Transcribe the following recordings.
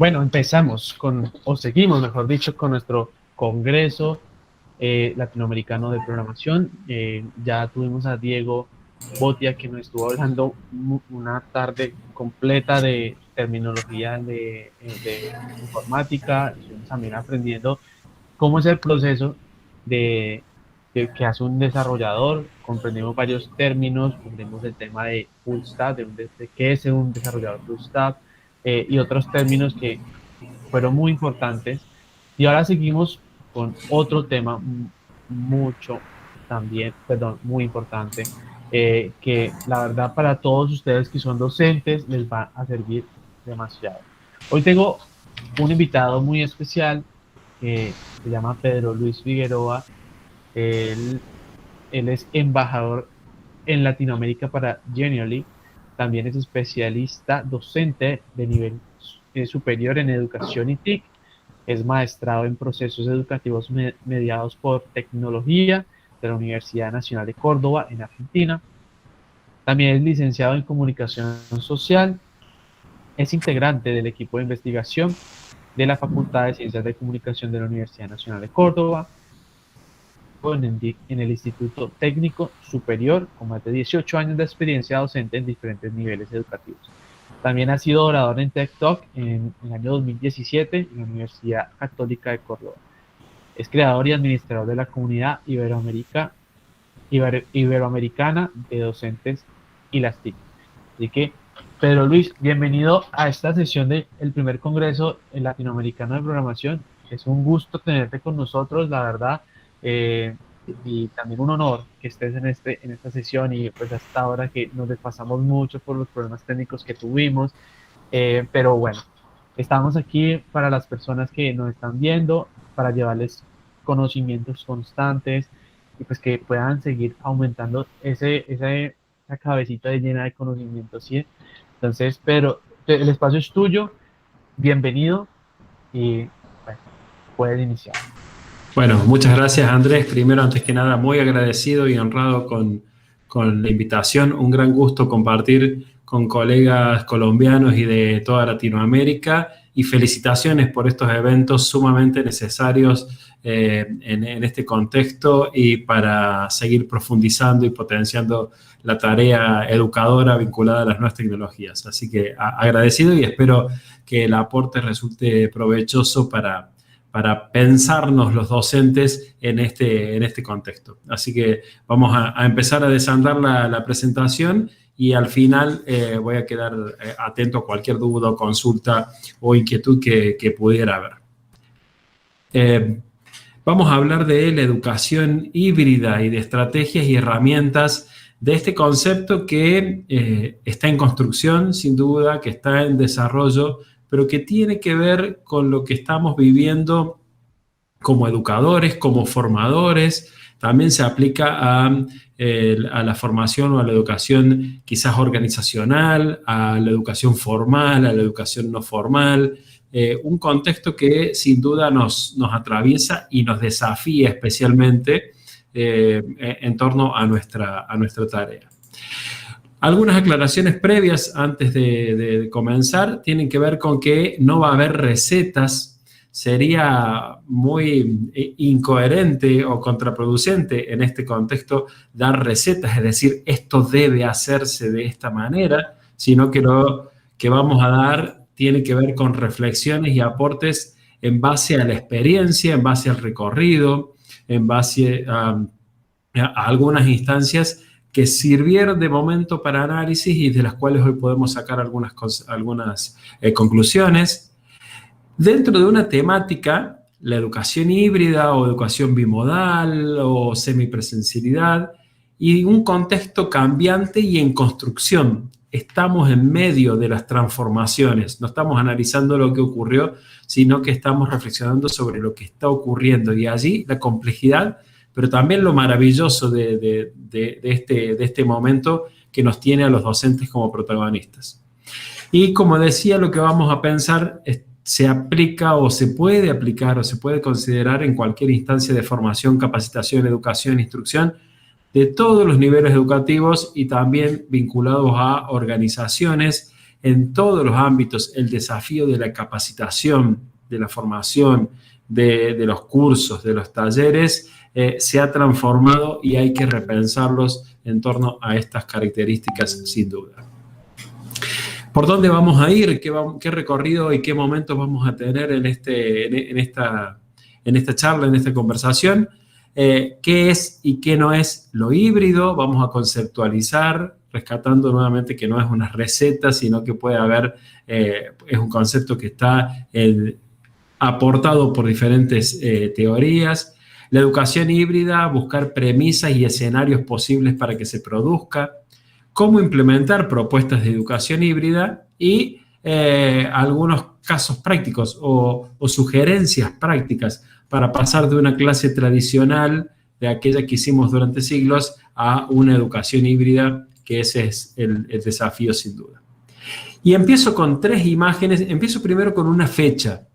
Bueno, empezamos con, o seguimos, mejor dicho, con nuestro Congreso Latinoamericano de Programación. Ya tuvimos a Diego Botia que nos estuvo hablando una tarde completa de terminología de informática. Estuvimos también aprendiendo cómo es el proceso de, que hace un desarrollador. Comprendimos varios términos, comprendimos el tema de full stack, de qué es un desarrollador full stack, y otros términos que fueron muy importantes. Y ahora seguimos con otro tema mucho también, perdón, muy importante, que la verdad para todos ustedes que son docentes les va a servir demasiado. Hoy tengo un invitado muy especial que se llama Pedro Luis Figueroa. Él, él es embajador en Latinoamérica para Genially. También es especialista docente de nivel superior en educación y TIC. Es maestrado en procesos educativos mediados por tecnología de la Universidad Nacional de Córdoba en Argentina. También es licenciado en comunicación social. Es integrante del equipo de investigación de la Facultad de Ciencias de Comunicación de la Universidad Nacional de Córdoba, en el Instituto Técnico Superior, con más de 18 años de experiencia docente en diferentes niveles educativos. También ha sido orador en TED Talk en el año 2017 en la Universidad Católica de Córdoba. Es creador y administrador de la comunidad iberoamericana de docentes y las TIC. Así que, Pedro Luis, bienvenido a esta sesión del primer Congreso Latinoamericano de Programación. Es un gusto tenerte con nosotros, la verdad, y también un honor que estés en esta sesión, y pues hasta ahora que nos desfasamos mucho por los problemas técnicos que tuvimos, pero bueno, estamos aquí para las personas que nos están viendo, para llevarles conocimientos constantes y pues que puedan seguir aumentando esa cabecita llena de conocimientos, ¿sí? Entonces, Pedro, el espacio es tuyo, bienvenido y bueno, puedes iniciar. Bueno, muchas gracias Andrés. Primero, antes que nada, muy agradecido y honrado con la invitación. Un gran gusto compartir con colegas colombianos y de toda Latinoamérica. Y felicitaciones por estos eventos sumamente necesarios en este contexto y para seguir profundizando y potenciando la tarea educadora vinculada a las nuevas tecnologías. Así que agradecido y espero que el aporte resulte provechoso para pensarnos los docentes en este contexto. Así que vamos a empezar a desandar la presentación y al final voy a quedar atento a cualquier duda o consulta o inquietud que pudiera haber. Vamos a hablar de la educación híbrida y de estrategias y herramientas de este concepto que está en construcción, sin duda, que está en desarrollo, pero que tiene que ver con lo que estamos viviendo como educadores, como formadores. También se aplica a la formación o a la educación quizás organizacional, a la educación formal, a la educación no formal. Un contexto que sin duda nos atraviesa y nos desafía especialmente en torno a nuestra tarea. Algunas aclaraciones previas antes de comenzar tienen que ver con que no va a haber recetas. Sería muy incoherente o contraproducente en este contexto dar recetas, es decir, esto debe hacerse de esta manera, sino que lo que vamos a dar tiene que ver con reflexiones y aportes en base a la experiencia, en base al recorrido, en base a algunas instancias que sirvieron de momento para análisis y de las cuales hoy podemos sacar algunas conclusiones. Dentro de una temática, la educación híbrida o educación bimodal o semipresencialidad y un contexto cambiante y en construcción. Estamos en medio de las transformaciones, no estamos analizando lo que ocurrió, sino que estamos reflexionando sobre lo que está ocurriendo y allí la complejidad, pero también lo maravilloso de este momento que nos tiene a los docentes como protagonistas. Y como decía, lo que vamos a pensar se aplica o se puede aplicar o se puede considerar en cualquier instancia de formación, capacitación, educación, instrucción, de todos los niveles educativos y también vinculados a organizaciones en todos los ámbitos el desafío de la capacitación, de la formación, de los cursos, de los talleres, se ha transformado y hay que repensarlos en torno a estas características sin duda. ¿Por dónde vamos a ir? ¿Qué recorrido y qué momentos vamos a tener en esta charla, en esta conversación? ¿Qué es y qué no es lo híbrido? Vamos a conceptualizar, rescatando nuevamente que no es una receta, sino que puede haber, es un concepto que está aportado por diferentes teorías. La educación híbrida, buscar premisas y escenarios posibles para que se produzca. Cómo implementar propuestas de educación híbrida y algunos casos prácticos o sugerencias prácticas para pasar de una clase tradicional, de aquella que hicimos durante siglos, a una educación híbrida, que ese es el desafío sin duda. Y empiezo con 3 imágenes. Empiezo primero con una fecha.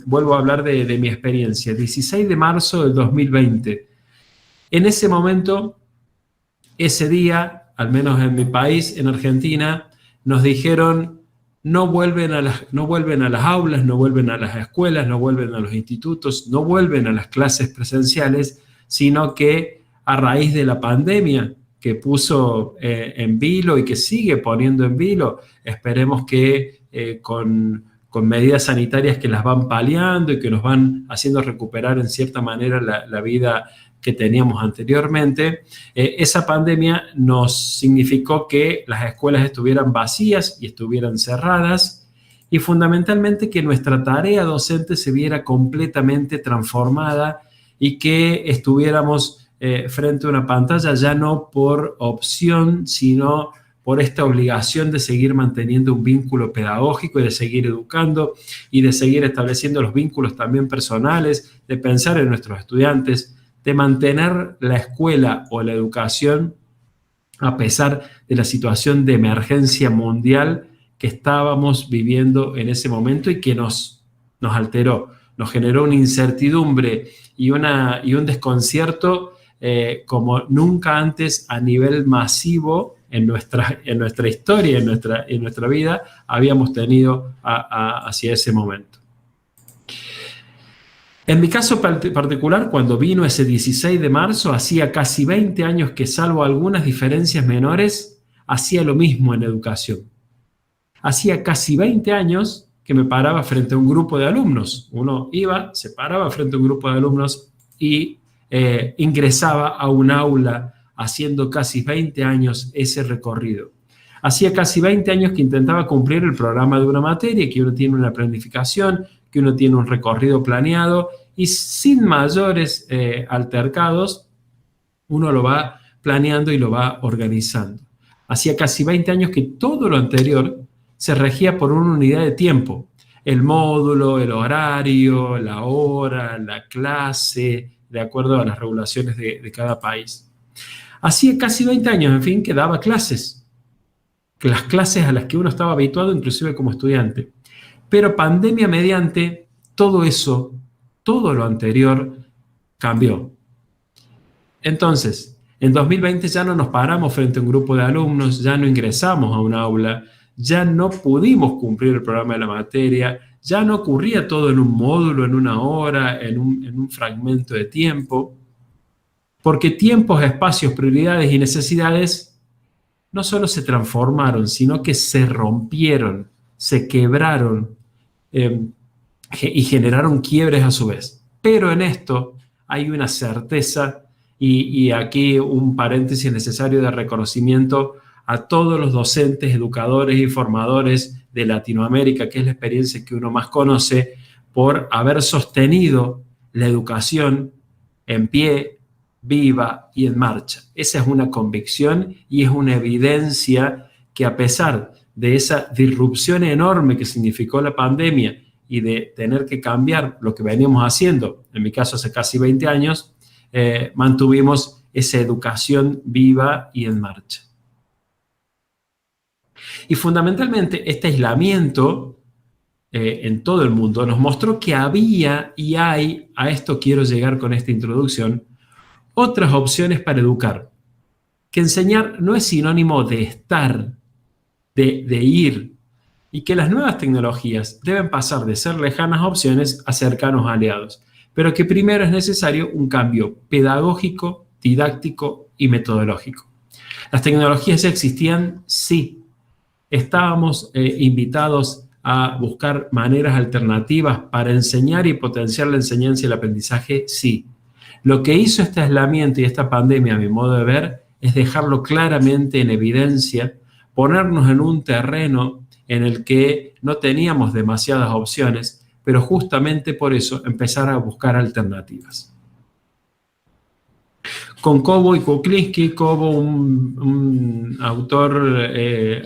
Vuelvo a hablar de mi experiencia. 16 de marzo del 2020. En ese momento, ese día, al menos en mi país, en Argentina, nos dijeron no vuelven a las aulas, no vuelven a las escuelas, no vuelven a los institutos, no vuelven a las clases presenciales, sino que a raíz de la pandemia que puso en vilo y que sigue poniendo en vilo, esperemos que con medidas sanitarias que las van paliando y que nos van haciendo recuperar en cierta manera la vida que teníamos anteriormente, esa pandemia nos significó que las escuelas estuvieran vacías y estuvieran cerradas y fundamentalmente que nuestra tarea docente se viera completamente transformada y que estuviéramos frente a una pantalla ya no por opción, sino por esta obligación de seguir manteniendo un vínculo pedagógico y de seguir educando y de seguir estableciendo los vínculos también personales, de pensar en nuestros estudiantes, de mantener la escuela o la educación a pesar de la situación de emergencia mundial que estábamos viviendo en ese momento y que nos alteró, nos generó una incertidumbre y un desconcierto como nunca antes a nivel masivo en nuestra historia, en nuestra vida, habíamos tenido hacia ese momento. En mi caso particular, cuando vino ese 16 de marzo, hacía casi 20 años que, salvo algunas diferencias menores, hacía lo mismo en educación. Hacía casi 20 años que me paraba frente a un grupo de alumnos. Uno iba, se paraba frente a un grupo de alumnos y ingresaba a un aula haciendo casi 20 años ese recorrido. Hacía casi 20 años que intentaba cumplir el programa de una materia, que uno tiene una planificación, que uno tiene un recorrido planeado y sin mayores altercados, uno lo va planeando y lo va organizando. Hacía casi 20 años que todo lo anterior se regía por una unidad de tiempo. El módulo, el horario, la hora, la clase, de acuerdo a las regulaciones de cada país. Hacía casi 20 años, en fin, que daba clases. Las clases a las que uno estaba habituado, inclusive como estudiante. Pero pandemia mediante, todo eso, todo lo anterior, cambió. Entonces, en 2020 ya no nos paramos frente a un grupo de alumnos, ya no ingresamos a un aula, ya no pudimos cumplir el programa de la materia, ya no ocurría todo en un módulo, en una hora, en un fragmento de tiempo, porque tiempos, espacios, prioridades y necesidades no solo se transformaron, sino que se rompieron, se quebraron y generaron quiebres a su vez. Pero en esto hay una certeza y aquí un paréntesis necesario de reconocimiento a todos los docentes, educadores y formadores de Latinoamérica, que es la experiencia que uno más conoce, por haber sostenido la educación en pie, viva y en marcha. Esa es una convicción y es una evidencia que, a pesar de esa disrupción enorme que significó la pandemia y de tener que cambiar lo que veníamos haciendo, en mi caso hace casi 20 años, mantuvimos esa educación viva y en marcha. Y fundamentalmente este aislamiento en todo el mundo nos mostró que había y hay, a esto quiero llegar con esta introducción, otras opciones para educar. Que enseñar no es sinónimo de estar, de ir, y que las nuevas tecnologías deben pasar de ser lejanas opciones a cercanos aliados, pero que primero es necesario un cambio pedagógico, didáctico y metodológico. ¿Las tecnologías ya existían? Sí. ¿Estábamos invitados a buscar maneras alternativas para enseñar y potenciar la enseñanza y el aprendizaje? Sí. Lo que hizo este aislamiento y esta pandemia, a mi modo de ver, es dejarlo claramente en evidencia, ponernos en un terreno en el que no teníamos demasiadas opciones, pero justamente por eso empezar a buscar alternativas. Con Cobo y Kuklinski, Cobo un autor,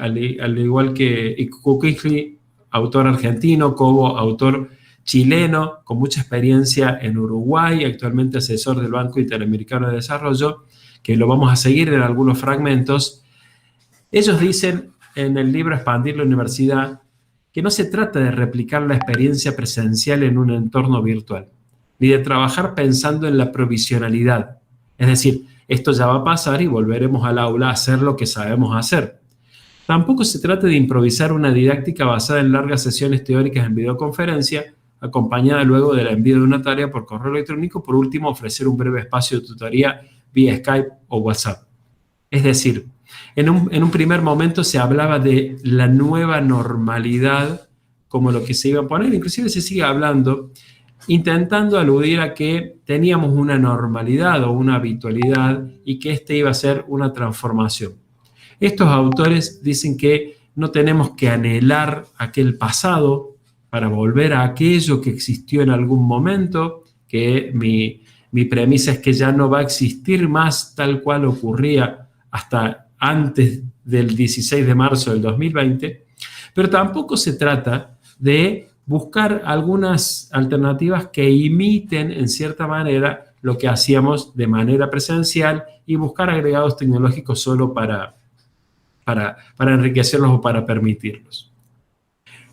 al igual que Kuklinski, autor argentino, Cobo autor chileno, con mucha experiencia en Uruguay, actualmente asesor del Banco Interamericano de Desarrollo, que lo vamos a seguir en algunos fragmentos. Ellos dicen en el libro Expandir la Universidad que no se trata de replicar la experiencia presencial en un entorno virtual, ni de trabajar pensando en la provisionalidad. Es decir, esto ya va a pasar y volveremos al aula a hacer lo que sabemos hacer. Tampoco se trata de improvisar una didáctica basada en largas sesiones teóricas en videoconferencia, acompañada luego del envío de una tarea por correo electrónico, por último ofrecer un breve espacio de tutoría vía Skype o WhatsApp. Es decir, en un primer momento se hablaba de la nueva normalidad como lo que se iba a poner, inclusive se sigue hablando, intentando aludir a que teníamos una normalidad o una habitualidad y que este iba a ser una transformación. Estos autores dicen que no tenemos que anhelar aquel pasado para volver a aquello que existió en algún momento, que mi premisa es que ya no va a existir más tal cual ocurría hasta antes del 16 de marzo del 2020, pero tampoco se trata de buscar algunas alternativas que imiten en cierta manera lo que hacíamos de manera presencial y buscar agregados tecnológicos solo para enriquecerlos o para permitirlos.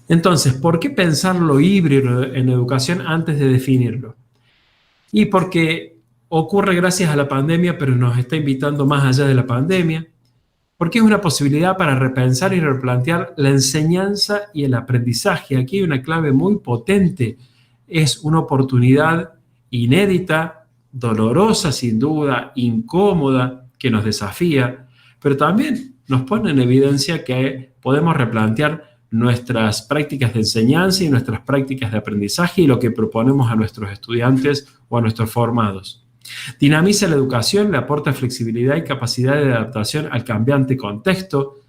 Entonces, ¿por qué pensar lo híbrido en educación antes de definirlo? Y porque ocurre gracias a la pandemia, pero nos está invitando más allá de la pandemia, porque es una posibilidad para repensar y replantear la enseñanza y el aprendizaje. Aquí hay una clave muy potente, es una oportunidad inédita, dolorosa sin duda, incómoda, que nos desafía, pero también nos pone en evidencia que podemos replantear nuestras prácticas de enseñanza y nuestras prácticas de aprendizaje y lo que proponemos a nuestros estudiantes o a nuestros formados. Dinamiza la educación, le aporta flexibilidad y capacidad de adaptación al cambiante contexto,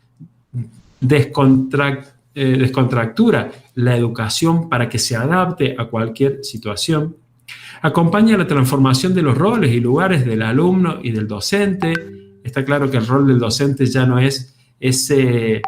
descontractura la educación para que se adapte a cualquier situación, acompaña la transformación de los roles y lugares del alumno y del docente. Está claro que el rol del docente ya no es ese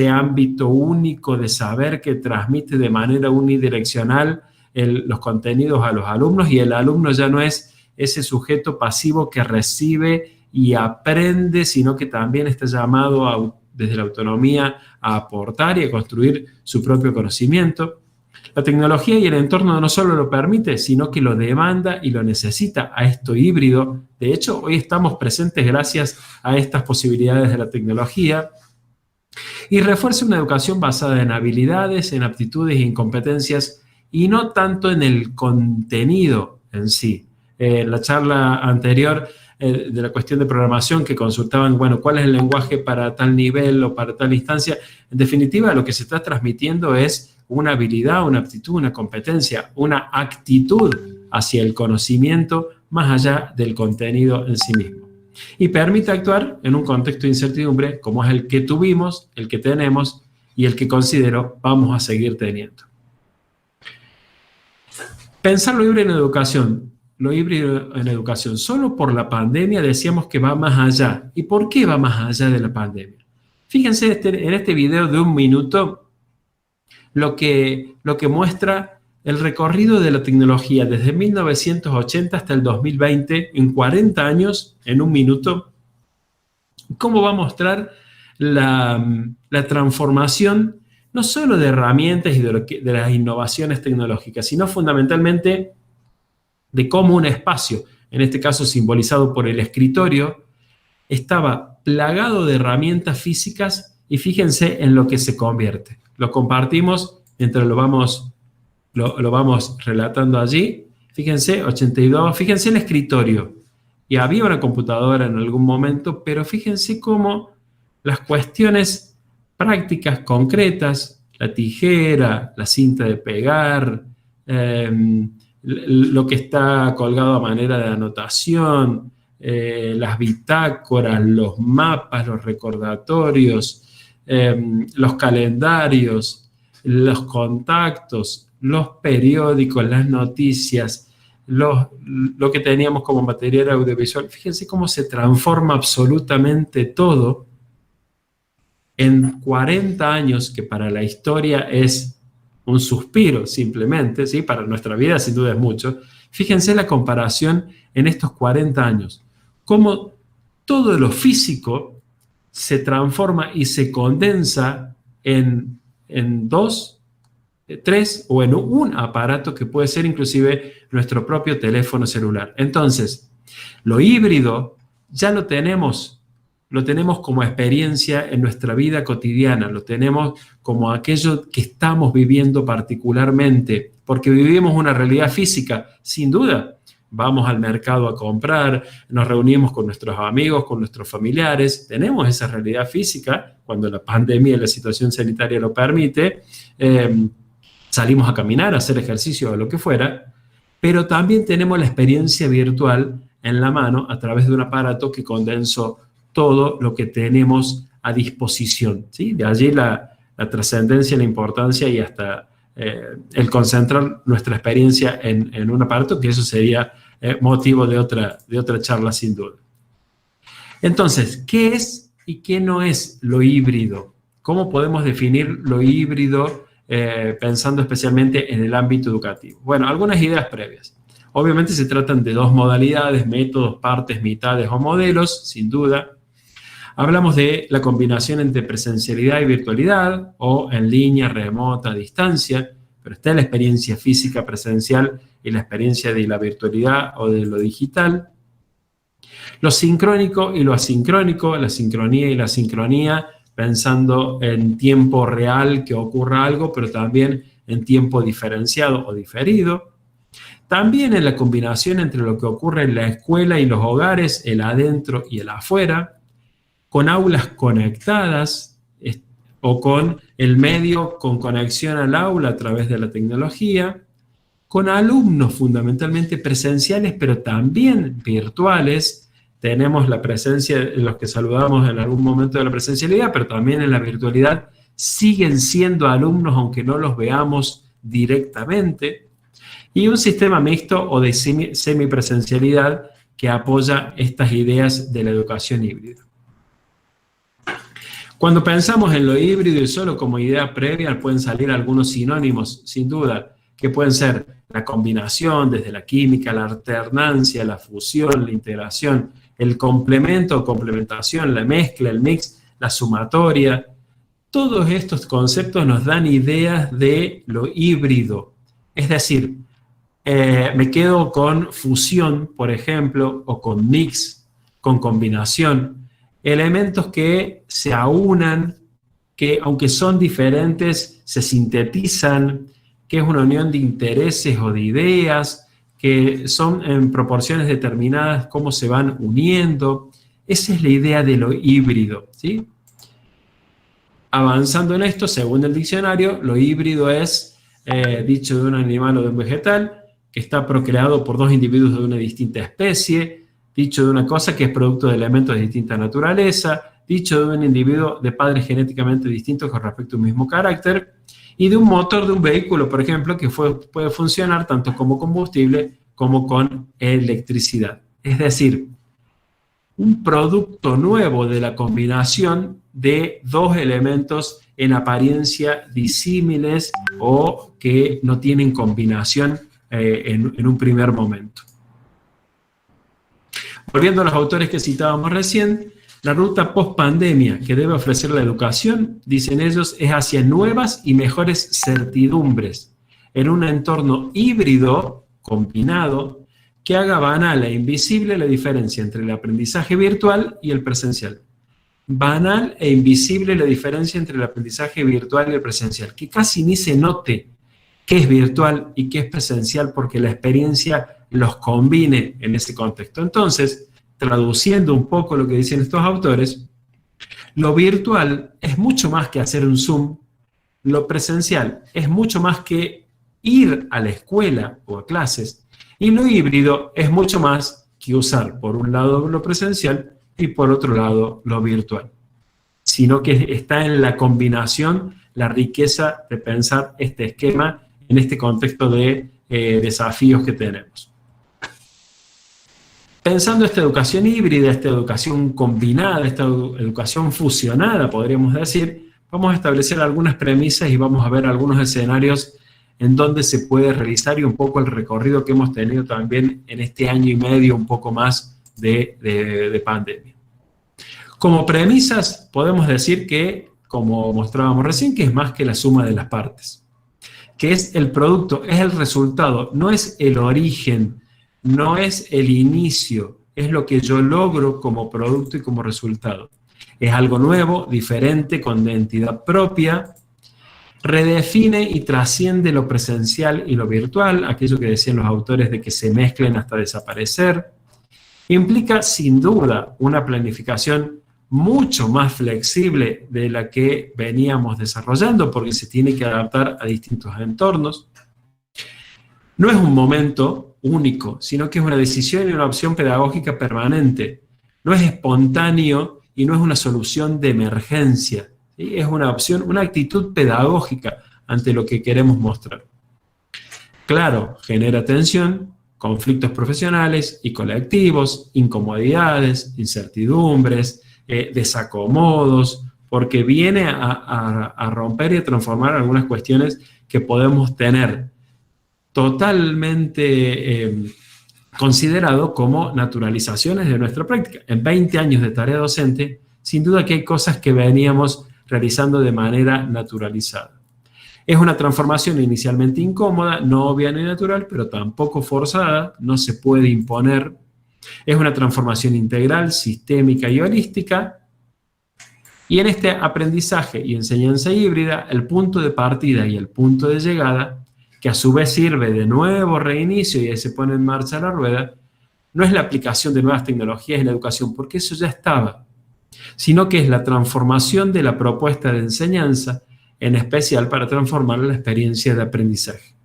ámbito único de saber que transmite de manera unidireccional los contenidos a los alumnos, y el alumno ya no es ese sujeto pasivo que recibe y aprende, sino que también está llamado desde la autonomía a aportar y a construir su propio conocimiento. La tecnología y el entorno no solo lo permite, sino que lo demanda y lo necesita a esto híbrido. De hecho, hoy estamos presentes gracias a estas posibilidades de la tecnología. Y refuerza una educación basada en habilidades, en aptitudes y en competencias, y no tanto en el contenido en sí. La charla anterior de la cuestión de programación que consultaban, bueno, ¿cuál es el lenguaje para tal nivel o para tal instancia? En definitiva, lo que se está transmitiendo es una habilidad, una aptitud, una competencia, una actitud hacia el conocimiento más allá del contenido en sí mismo. Y permite actuar en un contexto de incertidumbre como es el que tuvimos, el que tenemos y el que considero vamos a seguir teniendo. Pensar lo híbrido en educación, solo por la pandemia decíamos que va más allá. ¿Y por qué va más allá de la pandemia? Fíjense en este video de 1 minuto lo que muestra el recorrido de la tecnología desde 1980 hasta el 2020, en 40 años, en 1 minuto. ¿Cómo va a mostrar la transformación no solo de herramientas y de las innovaciones tecnológicas, sino fundamentalmente de cómo un espacio, en este caso simbolizado por el escritorio, estaba plagado de herramientas físicas y fíjense en lo que se convierte. Lo compartimos mientras lo vamos relatando allí. Fíjense, 82, fíjense el escritorio. Y había una computadora en algún momento, pero fíjense cómo las cuestiones prácticas, concretas, la tijera, la cinta de pegar, lo que está colgado a manera de anotación, las bitácoras, los mapas, los recordatorios, los calendarios, los contactos, los periódicos, las noticias, lo que teníamos como material audiovisual. Fíjense cómo se transforma absolutamente todo en 40 años, que para la historia es un suspiro simplemente, ¿sí? Para nuestra vida sin duda es mucho. Fíjense la comparación en estos 40 años, cómo todo lo físico se transforma y se condensa en 2, 3 o en un aparato que puede ser inclusive nuestro propio teléfono celular. Entonces, lo híbrido ya lo tenemos como experiencia en nuestra vida cotidiana, lo tenemos como aquello que estamos viviendo particularmente, porque vivimos una realidad física, sin duda. Vamos al mercado a comprar, nos reunimos con nuestros amigos, con nuestros familiares, tenemos esa realidad física, cuando la pandemia y la situación sanitaria lo permite, salimos a caminar, a hacer ejercicio o lo que fuera, pero también tenemos la experiencia virtual en la mano a través de un aparato que condensó todo lo que tenemos a disposición, ¿sí? De allí la trascendencia, la importancia y hasta el concentrar nuestra experiencia en un aparato, que eso sería motivo de otra charla sin duda. Entonces, ¿qué es y qué no es lo híbrido? ¿Cómo podemos definir lo híbrido pensando especialmente en el ámbito educativo? Bueno, algunas ideas previas. Obviamente se tratan de dos modalidades, métodos, partes, mitades o modelos, sin duda. Hablamos de la combinación entre presencialidad y virtualidad, o en línea, remota, a distancia, pero está la experiencia física presencial y la experiencia de la virtualidad o de lo digital. Lo sincrónico y lo asincrónico, la sincronía y la sincronía, pensando en tiempo real que ocurra algo, pero también en tiempo diferenciado o diferido. También en la combinación entre lo que ocurre en la escuela y los hogares, el adentro y el afuera, con aulas conectadas o con el medio con conexión al aula a través de la tecnología, con alumnos fundamentalmente presenciales, pero también virtuales. Tenemos la presencia de los que saludamos en algún momento de la presencialidad, pero también en la virtualidad siguen siendo alumnos aunque no los veamos directamente. Y un sistema mixto o de semipresencialidad que apoya estas ideas de la educación híbrida. Cuando pensamos en lo híbrido y solo como idea previa, pueden salir algunos sinónimos, sin duda, que pueden ser la combinación, desde la química, la alternancia, la fusión, la integración, el complemento o complementación, la mezcla, el mix, la sumatoria. Todos estos conceptos nos dan ideas de lo híbrido. Es decir, me quedo con fusión, por ejemplo, o con mix, con combinación. Elementos que se aunan, que aunque son diferentes, se sintetizan, que es una unión de intereses o de ideas, que son en proporciones determinadas, cómo se van uniendo. Esa es la idea de lo híbrido, ¿sí? Avanzando en esto, según el diccionario, lo híbrido es, dicho de un animal o de un vegetal, que está procreado por dos individuos de una distinta especie, dicho de una cosa que es producto de elementos de distinta naturaleza, dicho de un individuo de padres genéticamente distintos con respecto a un mismo carácter, y de un motor de un vehículo, por ejemplo, que puede funcionar tanto como combustible como con electricidad. Es decir, un producto nuevo de la combinación de dos elementos en apariencia disímiles o que no tienen combinación en un primer momento. Volviendo a los autores que citábamos recién, la ruta post-pandemia que debe ofrecer la educación, dicen ellos, es hacia nuevas y mejores certidumbres, en un entorno híbrido, combinado, que haga banal e invisible la diferencia entre el aprendizaje virtual y el presencial. banal e invisible la diferencia entre el aprendizaje virtual y el presencial, que casi ni se note qué es virtual y qué es presencial porque la experiencia los combine en ese contexto. Entonces, traduciendo un poco lo que dicen estos autores, lo virtual es mucho más que hacer un Zoom, lo presencial es mucho más que ir a la escuela o a clases, y lo híbrido es mucho más que usar por un lado lo presencial y por otro lado lo virtual, sino que está en la combinación la riqueza de pensar este esquema en este contexto de desafíos que tenemos. Pensando esta educación híbrida, esta educación combinada, esta educación fusionada, podríamos decir, vamos a establecer algunas premisas y vamos a ver algunos escenarios en donde se puede realizar y un poco el recorrido que hemos tenido también en este año y medio, un poco más de pandemia. Como premisas, podemos decir que, como mostrábamos recién, que es más que la suma de las partes, que es el producto, es el resultado, no es el origen, no es el inicio, es lo que yo logro como producto y como resultado. Es algo nuevo, diferente, con identidad propia, redefine y trasciende lo presencial y lo virtual, aquello que decían los autores de que se mezclen hasta desaparecer. Implica sin duda una planificación mucho más flexible de la que veníamos desarrollando porque se tiene que adaptar a distintos entornos. No es un momento único, sino que es una decisión y una opción pedagógica permanente. No es espontáneo y no es una solución de emergencia. ¿Sí? Es una opción, una actitud pedagógica ante lo que queremos mostrar. Claro, genera tensión, conflictos profesionales y colectivos, incomodidades, incertidumbres, desacomodos, porque viene a romper y a transformar algunas cuestiones que podemos tener totalmente considerado como naturalizaciones de nuestra práctica. En 20 años de tarea docente, sin duda que hay cosas que veníamos realizando de manera naturalizada. Es una transformación inicialmente incómoda, no obvia ni natural, pero tampoco forzada, no se puede imponer. Es una transformación integral, sistémica y holística. Y en este aprendizaje y enseñanza híbrida, el punto de partida y el punto de llegada, que a su vez sirve de nuevo reinicio y ahí se pone en marcha la rueda, no es la aplicación de nuevas tecnologías en la educación, porque eso ya estaba, sino que es la transformación de la propuesta de enseñanza, en especial para transformar la experiencia de aprendizaje.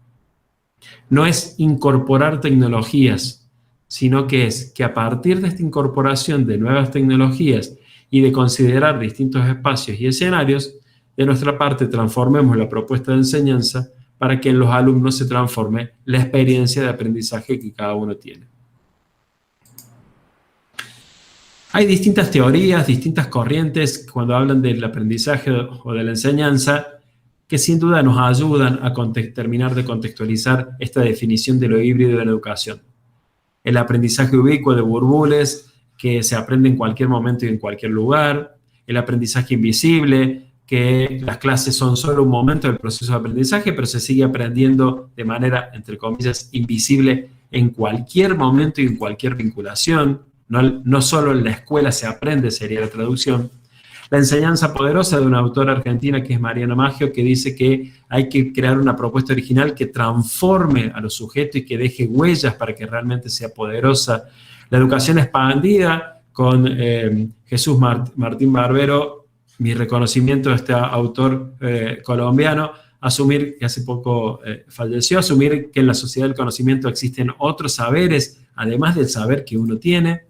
No es incorporar tecnologías, sino que es que a partir de esta incorporación de nuevas tecnologías y de considerar distintos espacios y escenarios, de nuestra parte transformemos la propuesta de enseñanza para que en los alumnos se transforme la experiencia de aprendizaje que cada uno tiene. Hay distintas teorías, distintas corrientes cuando hablan del aprendizaje o de la enseñanza que sin duda nos ayudan a terminar de contextualizar esta definición de lo híbrido en la educación. El aprendizaje ubicuo de Burbules, que se aprende en cualquier momento y en cualquier lugar. El aprendizaje invisible, que las clases son solo un momento del proceso de aprendizaje, pero se sigue aprendiendo de manera, entre comillas, invisible en cualquier momento y en cualquier vinculación. No solo en la escuela se aprende, sería la traducción. La enseñanza poderosa de una autora argentina que es Mariana Maggio, que dice que hay que crear una propuesta original que transforme a los sujetos y que deje huellas para que realmente sea poderosa. La educación expandida con Jesús Martín Barbero, mi reconocimiento a este autor colombiano, asumir que hace poco falleció, asumir que en la sociedad del conocimiento existen otros saberes, además del saber que uno tiene.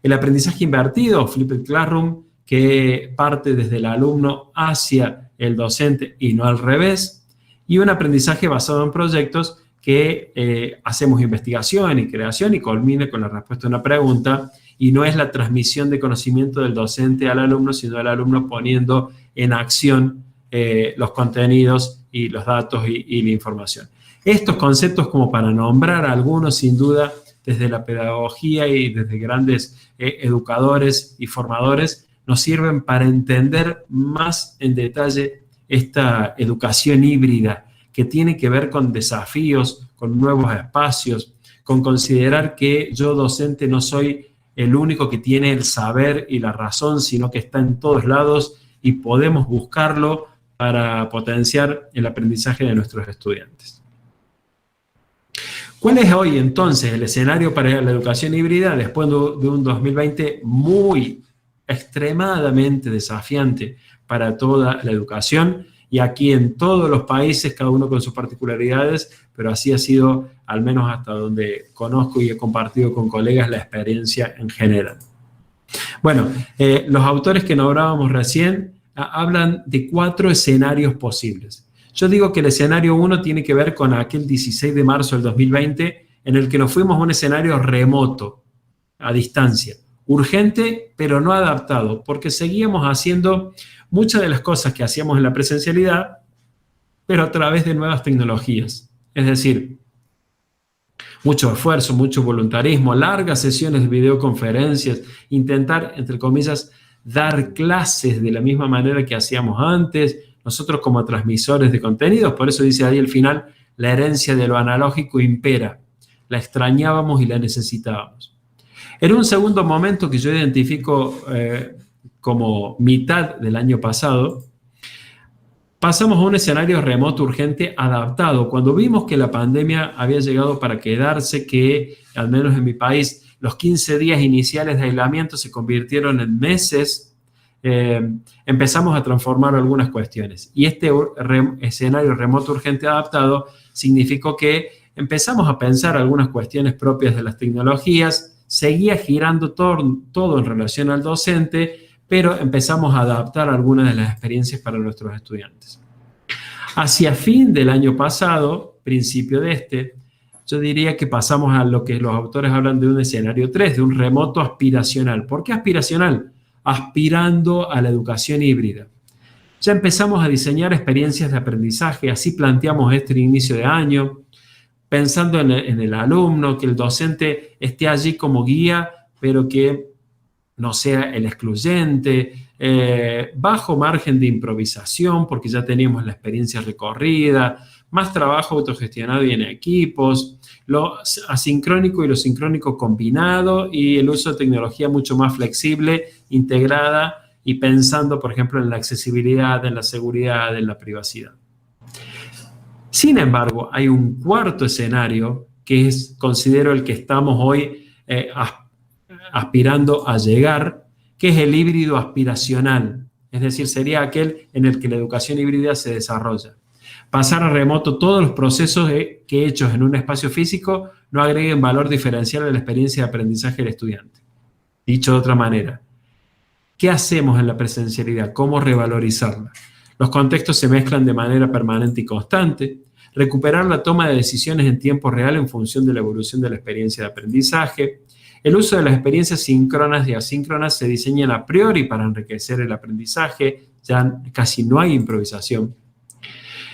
El aprendizaje invertido, Flipped Classroom, que parte desde el alumno hacia el docente y no al revés. Y un aprendizaje basado en proyectos que hacemos investigación y creación y culmina con la respuesta a una pregunta, y no es la transmisión de conocimiento del docente al alumno, sino el alumno poniendo en acción los contenidos y los datos y la información. Estos conceptos, como para nombrar algunos, sin duda, desde la pedagogía y desde grandes educadores y formadores, nos sirven para entender más en detalle esta educación híbrida que tiene que ver con desafíos, con nuevos espacios, con considerar que yo docente no soy el único que tiene el saber y la razón, sino que está en todos lados y podemos buscarlo para potenciar el aprendizaje de nuestros estudiantes. ¿Cuál es hoy entonces el escenario para la educación híbrida después de un 2020 muy extremadamente desafiante para toda la educación? Y aquí en todos los países, cada uno con sus particularidades, pero así ha sido, al menos hasta donde conozco y he compartido con colegas, la experiencia en general. Bueno, los autores que nombrábamos recién hablan de 4 escenarios posibles. Yo digo que el escenario 1 tiene que ver con aquel 16 de marzo del 2020, en el que nos fuimos a un escenario remoto, a distancia, urgente, pero no adaptado, porque seguíamos haciendo muchas de las cosas que hacíamos en la presencialidad, pero a través de nuevas tecnologías. Es decir, mucho esfuerzo, mucho voluntarismo, largas sesiones de videoconferencias, intentar, entre comillas, dar clases de la misma manera que hacíamos antes, nosotros como transmisores de contenidos. Por eso dice ahí al final, la herencia de lo analógico impera. La extrañábamos y la necesitábamos. En un segundo momento que yo identifico como mitad del año pasado, pasamos a un escenario remoto urgente adaptado. Cuando vimos que la pandemia había llegado para quedarse, que al menos en mi país los 15 días iniciales de aislamiento se convirtieron en meses, empezamos a transformar algunas cuestiones. Y este escenario remoto urgente adaptado significó que empezamos a pensar algunas cuestiones propias de las tecnologías, seguía girando todo en relación al docente, pero empezamos a adaptar algunas de las experiencias para nuestros estudiantes. Hacia fin del año pasado, principio de este, yo diría que pasamos a lo que los autores hablan de un escenario 3, de un remoto aspiracional. ¿Por qué aspiracional? Aspirando a la educación híbrida. Ya empezamos a diseñar experiencias de aprendizaje, así planteamos este inicio de año, pensando en el alumno, que el docente esté allí como guía, pero que no sea el excluyente, bajo margen de improvisación, porque ya teníamos la experiencia recorrida, más trabajo autogestionado y en equipos, lo asincrónico y lo sincrónico combinado y el uso de tecnología mucho más flexible, integrada y pensando, por ejemplo, en la accesibilidad, en la seguridad, en la privacidad. Sin embargo, hay un cuarto escenario que es, considero, el que estamos hoy aspirando a llegar, que es el híbrido aspiracional. Es decir, sería aquel en el que la educación híbrida se desarrolla. Pasar a remoto todos los procesos que hechos en un espacio físico no agreguen valor diferencial a la experiencia de aprendizaje del estudiante. Dicho de otra manera, ¿qué hacemos en la presencialidad? ¿Cómo revalorizarla? Los contextos se mezclan de manera permanente y constante. Recuperar la toma de decisiones en tiempo real en función de la evolución de la experiencia de aprendizaje. El uso de las experiencias síncronas y asíncronas se diseñan a priori para enriquecer el aprendizaje. Ya casi no hay improvisación.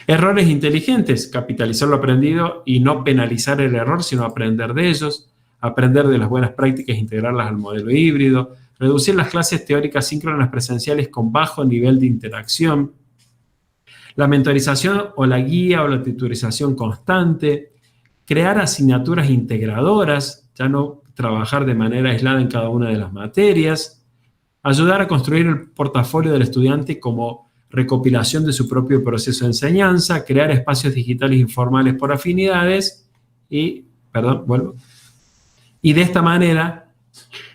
Errores inteligentes, capitalizar lo aprendido y no penalizar el error, sino aprender de ellos, aprender de las buenas prácticas e integrarlas al modelo híbrido, reducir las clases teóricas síncronas presenciales con bajo nivel de interacción, la mentorización o la guía o la tutorización constante, crear asignaturas integradoras, ya no trabajar de manera aislada en cada una de las materias, ayudar a construir el portafolio del estudiante como recopilación de su propio proceso de enseñanza, crear espacios digitales informales por afinidades y de esta manera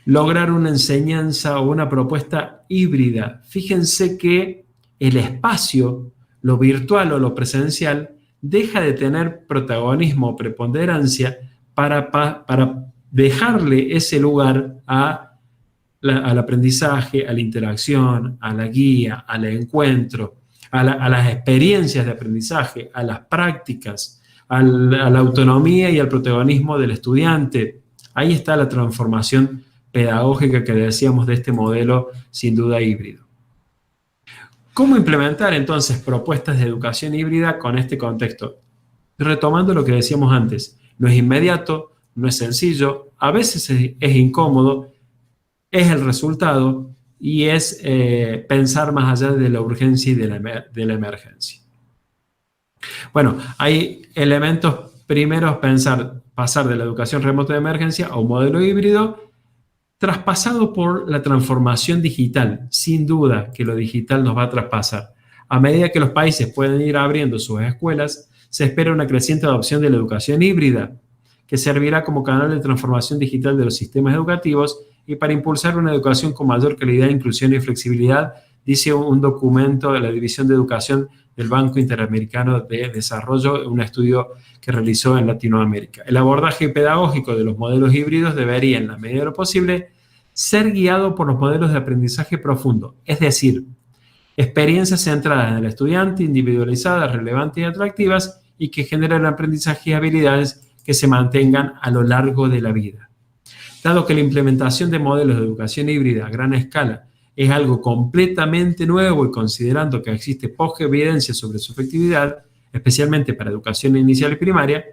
lograr una enseñanza o una propuesta híbrida. Fíjense que el espacio, lo virtual o lo presencial, deja de tener protagonismo o preponderancia para dejarle ese lugar al aprendizaje, a la interacción, a la guía, al encuentro, a las experiencias de aprendizaje, a las prácticas, a la autonomía y al protagonismo del estudiante. Ahí está la transformación pedagógica que decíamos de este modelo, sin duda híbrido. ¿Cómo implementar entonces propuestas de educación híbrida con este contexto? Retomando lo que decíamos antes, no es inmediato, no es sencillo, a veces es incómodo, es el resultado y es pensar más allá de la urgencia y de la emergencia. Bueno, hay elementos. Primero, pasar de la educación remota de emergencia a un modelo híbrido. traspasado por la transformación digital. Sin duda que lo digital nos va a traspasar. A medida que los países pueden ir abriendo sus escuelas, se espera una creciente adopción de la educación híbrida, que servirá como canal de transformación digital de los sistemas educativos y para impulsar una educación con mayor calidad, inclusión y flexibilidad, dice un documento de la División de Educación del Banco Interamericano de Desarrollo, un estudio que realizó en Latinoamérica. El abordaje pedagógico de los modelos híbridos debería, en la medida de lo posible, ser guiado por los modelos de aprendizaje profundo, es decir, experiencias centradas en el estudiante, individualizadas, relevantes y atractivas, y que generen aprendizaje y habilidades que se mantengan a lo largo de la vida. Dado que la implementación de modelos de educación híbrida a gran escala es algo completamente nuevo y considerando que existe poca evidencia sobre su efectividad, especialmente para educación inicial y primaria,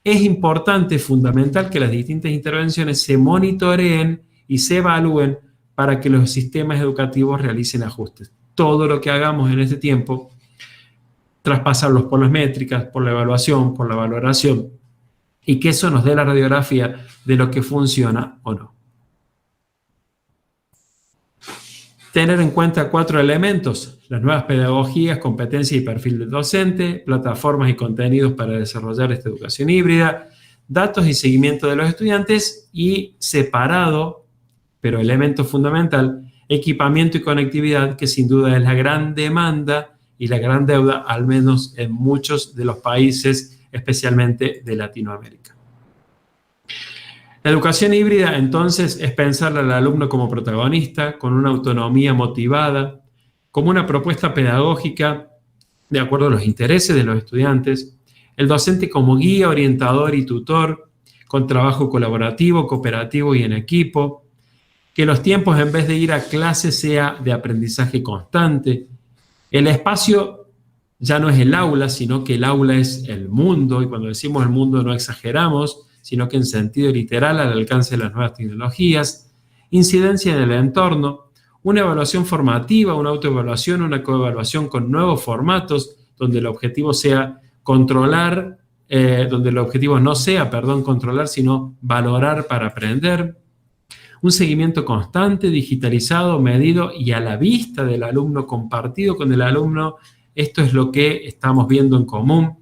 es importante, fundamental que las distintas intervenciones se monitoreen y se evalúen para que los sistemas educativos realicen ajustes. Todo lo que hagamos en este tiempo, traspasarlos por las métricas, por la evaluación, por la valoración, y que eso nos dé la radiografía de lo que funciona o no. Tener en cuenta 4 elementos: las nuevas pedagogías, competencias y perfil del docente, plataformas y contenidos para desarrollar esta educación híbrida, datos y seguimiento de los estudiantes y separado, pero elemento fundamental, equipamiento y conectividad, que sin duda es la gran demanda y la gran deuda, al menos en muchos de los países, especialmente de Latinoamérica. La educación híbrida, entonces, es pensar al alumno como protagonista, con una autonomía motivada, como una propuesta pedagógica de acuerdo a los intereses de los estudiantes, el docente como guía, orientador y tutor, con trabajo colaborativo, cooperativo y en equipo, que los tiempos en vez de ir a clase sea de aprendizaje constante. El espacio ya no es el aula, sino que el aula es el mundo, y cuando decimos el mundo no exageramos, sino que en sentido literal al alcance de las nuevas tecnologías, incidencia en el entorno, una evaluación formativa, una autoevaluación, una coevaluación con nuevos formatos, donde el objetivo sea controlar, donde el objetivo no sea, controlar, sino valorar para aprender, un seguimiento constante, digitalizado, medido y a la vista del alumno, compartido con el alumno. Esto es lo que estamos viendo en común.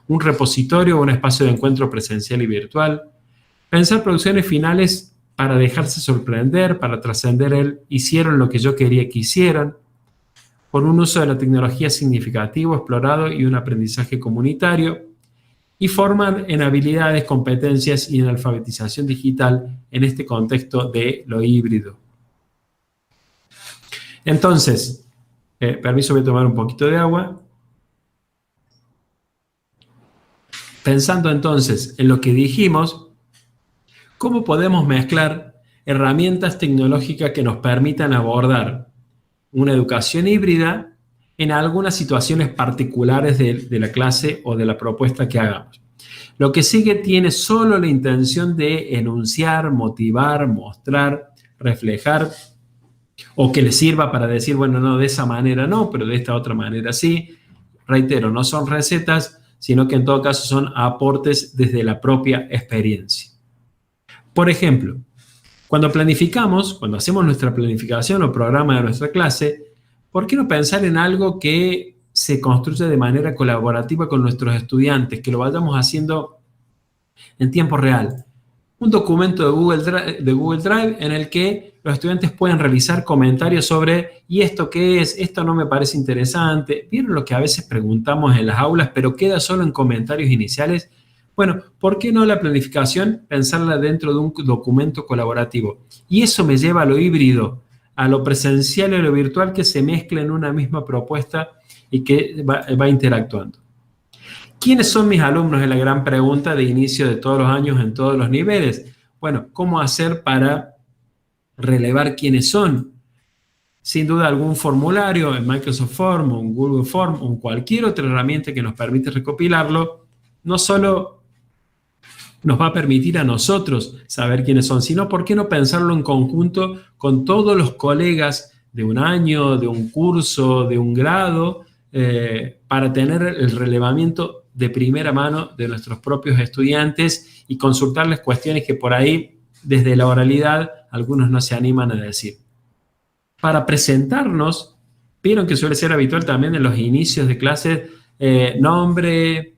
Un repositorio o un espacio de encuentro presencial y virtual. Pensar producciones finales para dejarse sorprender, para trascender el hicieron lo que yo quería que hicieran, por un uso de la tecnología significativo, explorado y un aprendizaje comunitario, y forman en habilidades, competencias y en alfabetización digital en este contexto de lo híbrido. Entonces, permiso, voy a tomar un poquito de agua. Pensando entonces en lo que dijimos, ¿cómo podemos mezclar herramientas tecnológicas que nos permitan abordar una educación híbrida en algunas situaciones particulares de la clase o de la propuesta que hagamos? Lo que sigue tiene solo la intención de enunciar, motivar, mostrar, reflejar, o que le sirva para decir, bueno, no, de esa manera no, pero de esta otra manera sí. Reitero, no son recetas, sino que en todo caso son aportes desde la propia experiencia. Por ejemplo, cuando planificamos, cuando hacemos nuestra planificación o programa de nuestra clase, ¿por qué no pensar en algo que se construye de manera colaborativa con nuestros estudiantes, que lo vayamos haciendo en tiempo real? Un documento de Google Drive en el que los estudiantes pueden realizar comentarios sobre ¿y esto qué es? Esto no me parece interesante. ¿Vieron lo que a veces preguntamos en las aulas, pero queda solo en comentarios iniciales? Bueno, ¿por qué no la planificación? Pensarla dentro de un documento colaborativo. Y eso me lleva a lo híbrido, a lo presencial y a lo virtual, que se mezcla en una misma propuesta y que va interactuando. ¿Quiénes son mis alumnos? Es la gran pregunta de inicio de todos los años en todos los niveles. Bueno, ¿cómo hacer para relevar quiénes son? Sin duda algún formulario en Microsoft Form, o en Google Form, o en cualquier otra herramienta que nos permite recopilarlo, no solo nos va a permitir a nosotros saber quiénes son, sino ¿por qué no pensarlo en conjunto con todos los colegas de un año, de un curso, de un grado, para tener el relevamiento de primera mano de nuestros propios estudiantes y consultarles cuestiones que por ahí desde la oralidad algunos no se animan a decir. Para presentarnos, vieron que suele ser habitual también en los inicios de clases, nombre,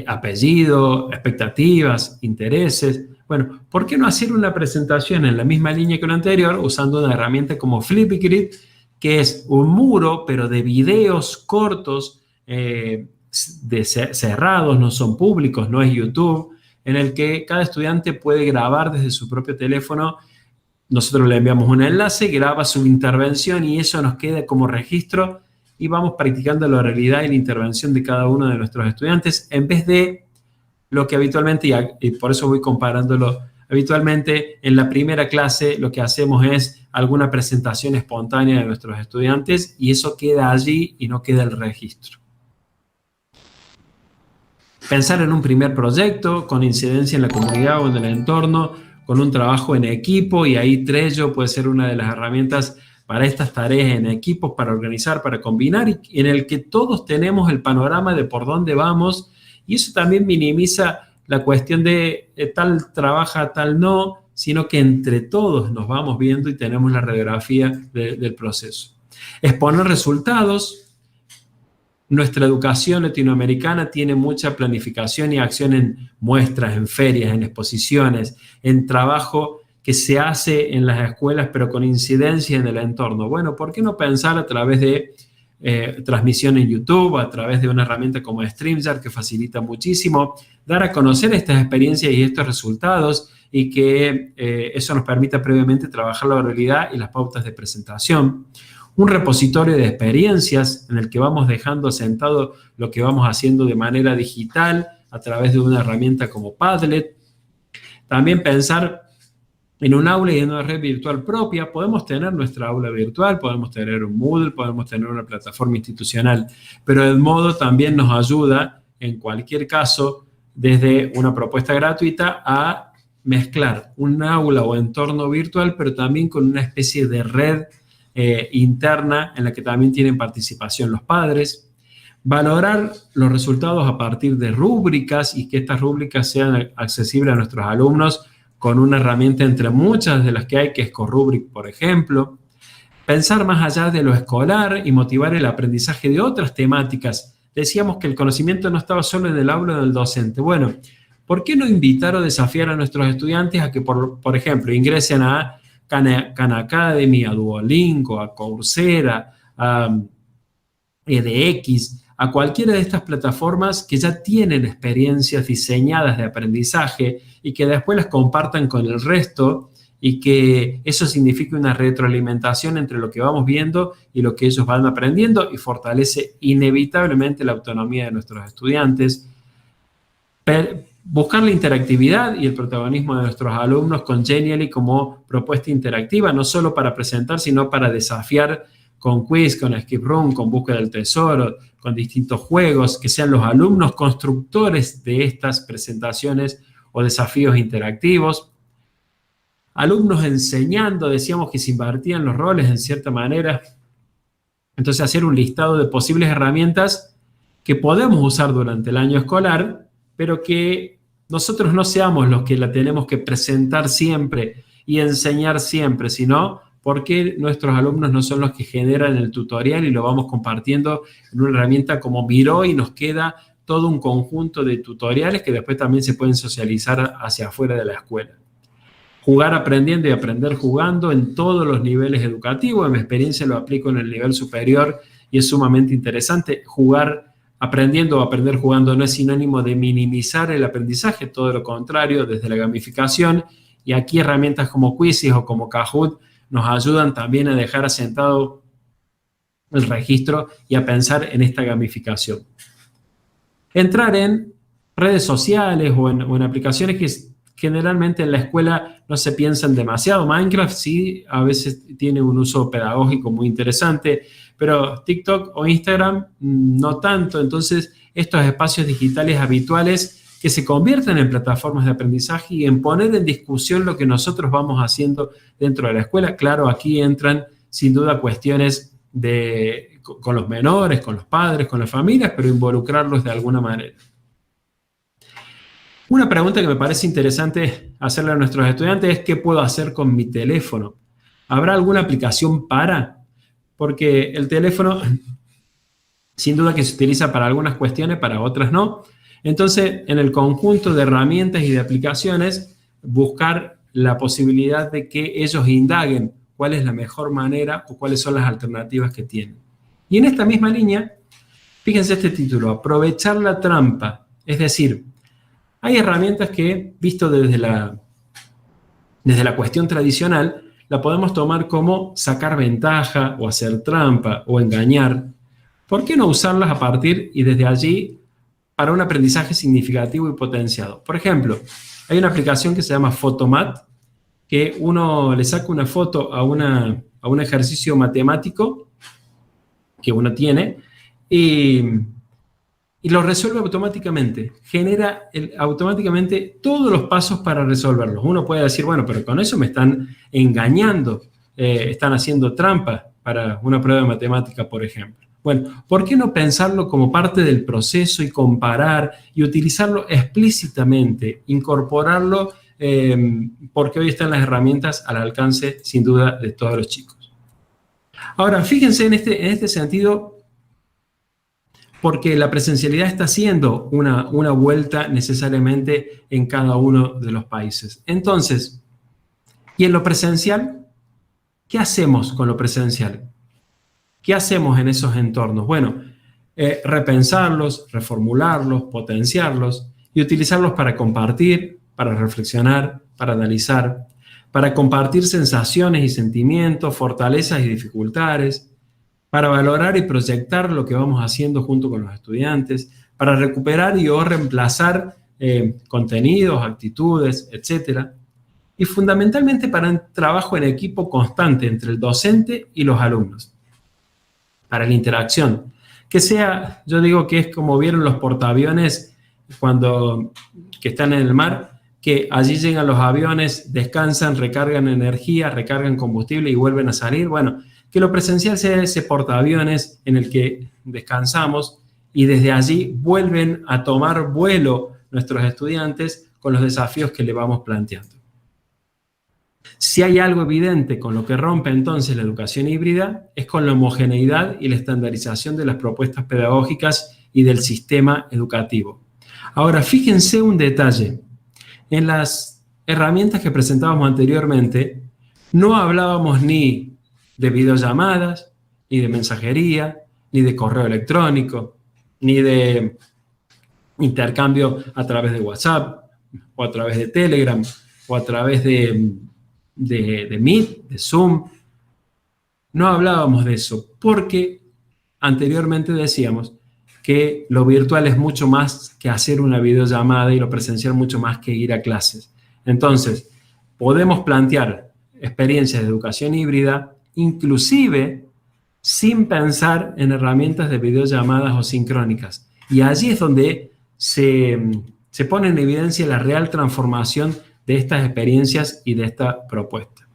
apellido, expectativas, intereses. Bueno, ¿por qué no hacer una presentación en la misma línea que lo anterior usando una herramienta como Flipgrid, que es un muro, pero de videos cortos, cerrados, no son públicos, no es YouTube, en el que cada estudiante puede grabar desde su propio teléfono. Nosotros le enviamos un enlace, graba su intervención y eso nos queda como registro y vamos practicando la oralidad y la intervención de cada uno de nuestros estudiantes en vez de lo que habitualmente, y por eso voy comparándolo, habitualmente en la primera clase lo que hacemos es alguna presentación espontánea de nuestros estudiantes y eso queda allí y no queda el registro. Pensar en un primer proyecto con incidencia en la comunidad o en el entorno, con un trabajo en equipo, y ahí Trello puede ser una de las herramientas para estas tareas en equipos, para organizar, para combinar, y en el que todos tenemos el panorama de por dónde vamos, y eso también minimiza la cuestión de tal trabaja, tal no, sino que entre todos nos vamos viendo y tenemos la radiografía del proceso. Exponer resultados. Nuestra educación latinoamericana tiene mucha planificación y acción en muestras, en ferias, en exposiciones, en trabajo que se hace en las escuelas, pero con incidencia en el entorno. Bueno, ¿por qué no pensar a través de transmisión en YouTube, a través de una herramienta como StreamYard que facilita muchísimo, dar a conocer estas experiencias y estos resultados y que eso nos permita previamente trabajar la oralidad y las pautas de presentación? Un repositorio de experiencias en el que vamos dejando asentado lo que vamos haciendo de manera digital a través de una herramienta como Padlet. También pensar en un aula y en una red virtual propia. Podemos tener nuestra aula virtual, podemos tener un Moodle, podemos tener una plataforma institucional, pero el modo también nos ayuda, en cualquier caso, desde una propuesta gratuita a mezclar un aula o entorno virtual, pero también con una especie de red interna en la que también tienen participación los padres. Valorar los resultados a partir de rúbricas y que estas rúbricas sean accesibles a nuestros alumnos con una herramienta entre muchas de las que hay, que es Corrubric, por ejemplo. Pensar más allá de lo escolar y motivar el aprendizaje de otras temáticas. Decíamos que el conocimiento no estaba solo en el aula del docente. Bueno, ¿por qué no invitar o desafiar a nuestros estudiantes a que, por ejemplo, ingresen a Khan Academy, a Duolingo, a Coursera, a edX, a cualquiera de estas plataformas que ya tienen experiencias diseñadas de aprendizaje y que después las compartan con el resto y que eso signifique una retroalimentación entre lo que vamos viendo y lo que ellos van aprendiendo y fortalece inevitablemente la autonomía de nuestros estudiantes? Buscar la interactividad y el protagonismo de nuestros alumnos con Genially como propuesta interactiva, no solo para presentar, sino para desafiar con quiz, con escape room, con búsqueda del tesoro, con distintos juegos, que sean los alumnos constructores de estas presentaciones o desafíos interactivos. Alumnos enseñando, decíamos que se invertían los roles en cierta manera. Entonces, hacer un listado de posibles herramientas que podemos usar durante el año escolar, pero que nosotros no seamos los que la tenemos que presentar siempre y enseñar siempre, sino porque nuestros alumnos no son los que generan el tutorial y lo vamos compartiendo en una herramienta como Miro y nos queda todo un conjunto de tutoriales que después también se pueden socializar hacia afuera de la escuela. Jugar aprendiendo y aprender jugando en todos los niveles educativos. En mi experiencia lo aplico en el nivel superior y es sumamente interesante. Jugar aprendiendo o aprender jugando no es sinónimo de minimizar el aprendizaje, todo lo contrario, desde la gamificación. Y aquí herramientas como Quizzes o como Kahoot nos ayudan también a dejar asentado el registro y a pensar en esta gamificación. Entrar en redes sociales o en aplicaciones que generalmente en la escuela no se piensan demasiado. Minecraft sí, a veces tiene un uso pedagógico muy interesante, pero TikTok o Instagram no tanto. Entonces, estos espacios digitales habituales que se convierten en plataformas de aprendizaje y en poner en discusión lo que nosotros vamos haciendo dentro de la escuela. Claro, aquí entran sin duda cuestiones con los menores, con los padres, con las familias, pero involucrarlos de alguna manera. Una pregunta que me parece interesante hacerle a nuestros estudiantes es ¿qué puedo hacer con mi teléfono? ¿Habrá alguna aplicación para? Porque el teléfono, sin duda que se utiliza para algunas cuestiones, para otras no. Entonces, en el conjunto de herramientas y de aplicaciones, buscar la posibilidad de que ellos indaguen cuál es la mejor manera o cuáles son las alternativas que tienen. Y en esta misma línea, fíjense este título, aprovechar la trampa. Es decir, hay herramientas que, visto desde la cuestión tradicional, la podemos tomar como sacar ventaja o hacer trampa o engañar. ¿Por qué no usarlas a partir y desde allí para un aprendizaje significativo y potenciado? Por ejemplo, hay una aplicación que se llama Photomat, que uno le saca una foto a un ejercicio matemático que uno tiene y lo resuelve automáticamente. Genera automáticamente todos los pasos para resolverlos. Uno puede decir, bueno, pero con eso me están engañando, están haciendo trampa para una prueba de matemática, por ejemplo. Bueno, ¿por qué no pensarlo como parte del proceso y comparar y utilizarlo explícitamente, incorporarlo, porque hoy están las herramientas al alcance, sin duda, de todos los chicos? Ahora, fíjense en este sentido, porque la presencialidad está haciendo una vuelta necesariamente en cada uno de los países. Entonces, ¿y en lo presencial? ¿Qué hacemos con lo presencial? ¿Qué hacemos en esos entornos? Bueno, repensarlos, reformularlos, potenciarlos y utilizarlos para compartir, para reflexionar, para analizar, para compartir sensaciones y sentimientos, fortalezas y dificultades, para valorar y proyectar lo que vamos haciendo junto con los estudiantes, para recuperar y o reemplazar contenidos, actitudes, etc. Y fundamentalmente para un trabajo en equipo constante entre el docente y los alumnos, para la interacción. Que sea, yo digo que es como vieron los portaaviones que están en el mar, que allí llegan los aviones, descansan, recargan energía, recargan combustible y vuelven a salir. Bueno, que lo presencial sea ese portaaviones en el que descansamos y desde allí vuelven a tomar vuelo nuestros estudiantes con los desafíos que le vamos planteando. Si hay algo evidente con lo que rompe entonces la educación híbrida, es con la homogeneidad y la estandarización de las propuestas pedagógicas y del sistema educativo. Ahora, fíjense un detalle. En las herramientas que presentábamos anteriormente, no hablábamos ni de videollamadas, ni de mensajería, ni de correo electrónico, ni de intercambio a través de WhatsApp, o a través de Telegram, o a través de Meet, de Zoom. No hablábamos de eso, porque anteriormente decíamos que lo virtual es mucho más que hacer una videollamada y lo presencial mucho más que ir a clases. Entonces, podemos plantear experiencias de educación híbrida, inclusive sin pensar en herramientas de videollamadas o sincrónicas. Y allí es donde se pone en evidencia la real transformación de estas experiencias y de esta propuesta.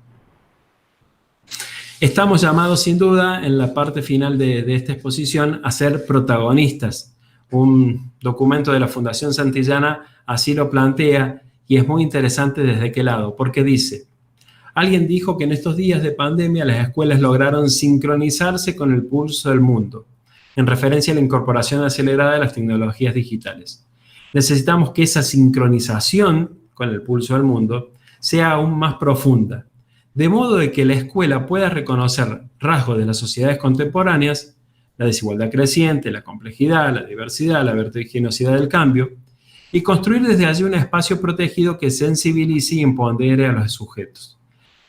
Estamos llamados, sin duda, en la parte final de esta exposición, a ser protagonistas. Un documento de la Fundación Santillana así lo plantea y es muy interesante desde qué lado, porque dice: alguien dijo que en estos días de pandemia las escuelas lograron sincronizarse con el pulso del mundo, en referencia a la incorporación acelerada de las tecnologías digitales. Necesitamos que esa sincronización con el pulso del mundo sea aún más profunda, de modo de que la escuela pueda reconocer rasgos de las sociedades contemporáneas, la desigualdad creciente, la complejidad, la diversidad, la vertiginosidad del cambio, y construir desde allí un espacio protegido que sensibilice y empodere a los sujetos,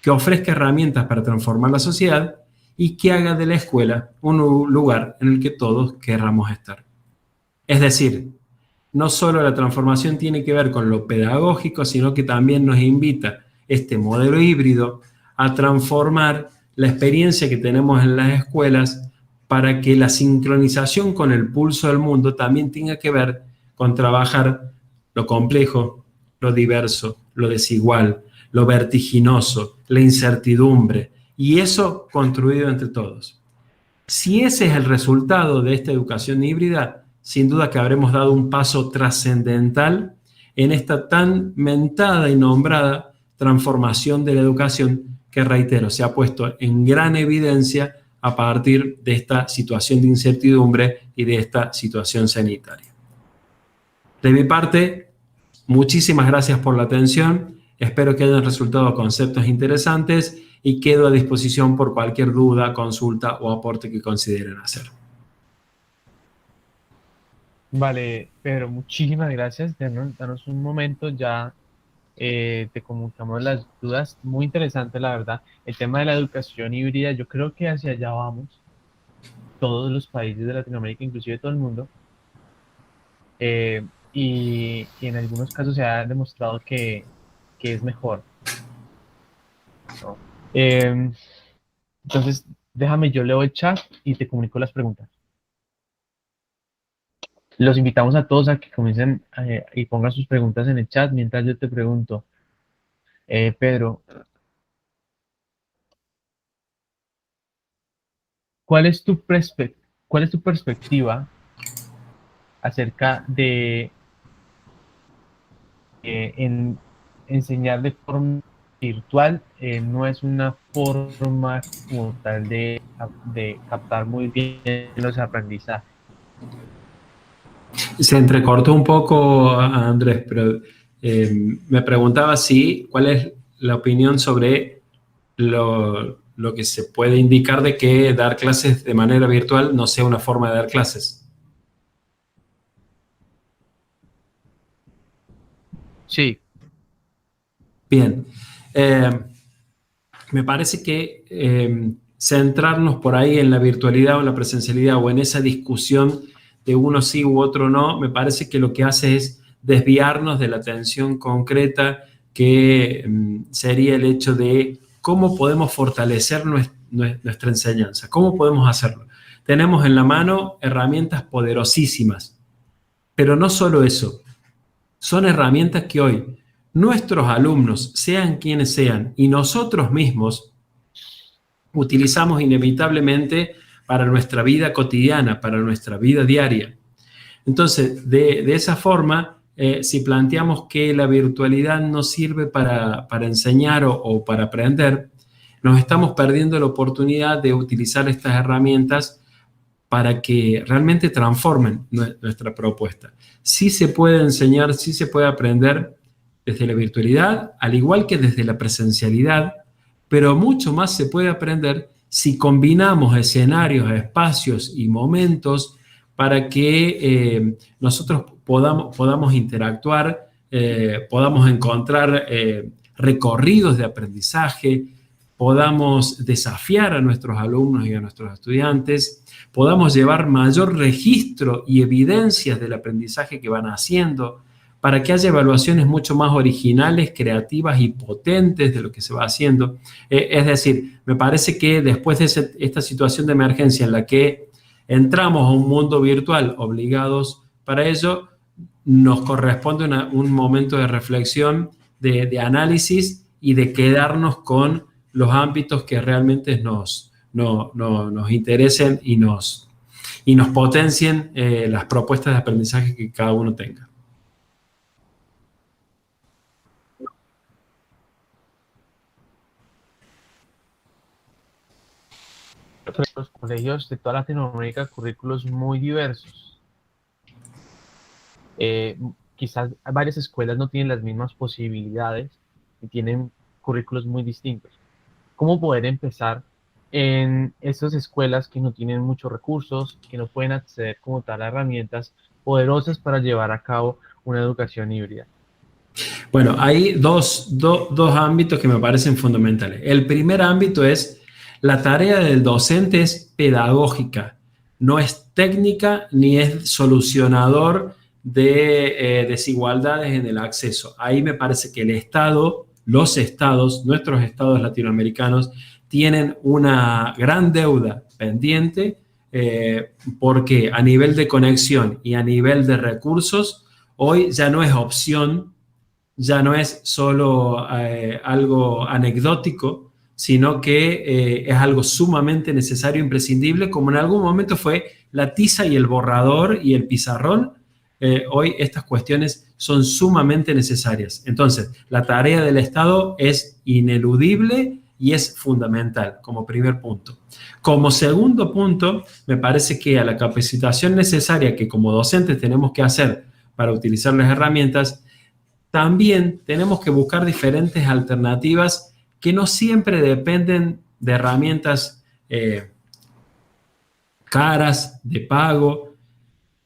que ofrezca herramientas para transformar la sociedad y que haga de la escuela un lugar en el que todos querramos estar. Es decir, no solo la transformación tiene que ver con lo pedagógico, sino que también nos invita este modelo híbrido a transformar la experiencia que tenemos en las escuelas para que la sincronización con el pulso del mundo también tenga que ver con trabajar lo complejo, lo diverso, lo desigual, lo vertiginoso, la incertidumbre, y eso construido entre todos. Si ese es el resultado de esta educación híbrida, sin duda que habremos dado un paso trascendental en esta tan mentada y nombrada transformación de la educación que, reitero, se ha puesto en gran evidencia a partir de esta situación de incertidumbre y de esta situación sanitaria. De mi parte, muchísimas gracias por la atención. Espero que hayan resultado conceptos interesantes y quedo a disposición por cualquier duda, consulta o aporte que consideren hacer. Vale, Pedro, muchísimas gracias. Danos un momento, ya te comunicamos las dudas. Muy interesante, la verdad. El tema de la educación híbrida, yo creo que hacia allá vamos. Todos los países de Latinoamérica, inclusive todo el mundo. Y en algunos casos se ha demostrado que es mejor, ¿no? Entonces, déjame, yo leo el chat y te comunico las preguntas. Los invitamos a todos a que comiencen y pongan sus preguntas en el chat mientras yo te pregunto. Pedro, ¿cuál es cuál es tu perspectiva acerca de enseñar de forma virtual? No es una forma como tal de captar muy bien los aprendizajes. Se entrecortó un poco, Andrés, pero me preguntaba cuál es la opinión sobre lo que se puede indicar de que dar clases de manera virtual no sea una forma de dar clases. Sí. Bien. Me parece que centrarnos por ahí en la virtualidad o en la presencialidad o en esa discusión de uno sí u otro no, me parece que lo que hace es desviarnos de la atención concreta que sería el hecho de cómo podemos fortalecer nuestra enseñanza, cómo podemos hacerlo. Tenemos en la mano herramientas poderosísimas, pero no solo eso, son herramientas que hoy nuestros alumnos, sean quienes sean, y nosotros mismos utilizamos inevitablemente para nuestra vida cotidiana, para nuestra vida diaria. Entonces, de esa forma, si planteamos que la virtualidad no sirve para enseñar o para aprender, nos estamos perdiendo la oportunidad de utilizar estas herramientas para que realmente transformen nuestra propuesta. Sí se puede enseñar, sí se puede aprender desde la virtualidad, al igual que desde la presencialidad, pero mucho más se puede aprender si combinamos escenarios, espacios y momentos para que nosotros podamos interactuar, podamos encontrar recorridos de aprendizaje, podamos desafiar a nuestros alumnos y a nuestros estudiantes, podamos llevar mayor registro y evidencias del aprendizaje que van haciendo, para que haya evaluaciones mucho más originales, creativas y potentes de lo que se va haciendo. Es decir, me parece que después de esta situación de emergencia en la que entramos a un mundo virtual obligados para ello, nos corresponde un momento de reflexión, de análisis y de quedarnos con los ámbitos que realmente nos interesen y nos potencien las propuestas de aprendizaje que cada uno tenga. Los colegios de toda Latinoamérica, currículos muy diversos. Quizás varias escuelas no tienen las mismas posibilidades y tienen currículos muy distintos. ¿Cómo poder empezar en esas escuelas que no tienen muchos recursos, que no pueden acceder como tal a herramientas poderosas para llevar a cabo una educación híbrida? Bueno, hay dos ámbitos que me parecen fundamentales. El primer ámbito es la tarea del docente es pedagógica, no es técnica ni es solucionador de desigualdades en el acceso. Ahí me parece que el Estado, los estados, nuestros estados latinoamericanos, tienen una gran deuda pendiente porque a nivel de conexión y a nivel de recursos, hoy ya no es opción, ya no es solo algo anecdótico, sino que es algo sumamente necesario, imprescindible, como en algún momento fue la tiza y el borrador y el pizarrón hoy estas cuestiones son sumamente necesarias. Entonces, la tarea del Estado es ineludible y es fundamental como primer punto. Como segundo punto, me parece que a la capacitación necesaria que como docentes tenemos que hacer para utilizar las herramientas, también tenemos que buscar diferentes alternativas que no siempre dependen de herramientas caras, de pago.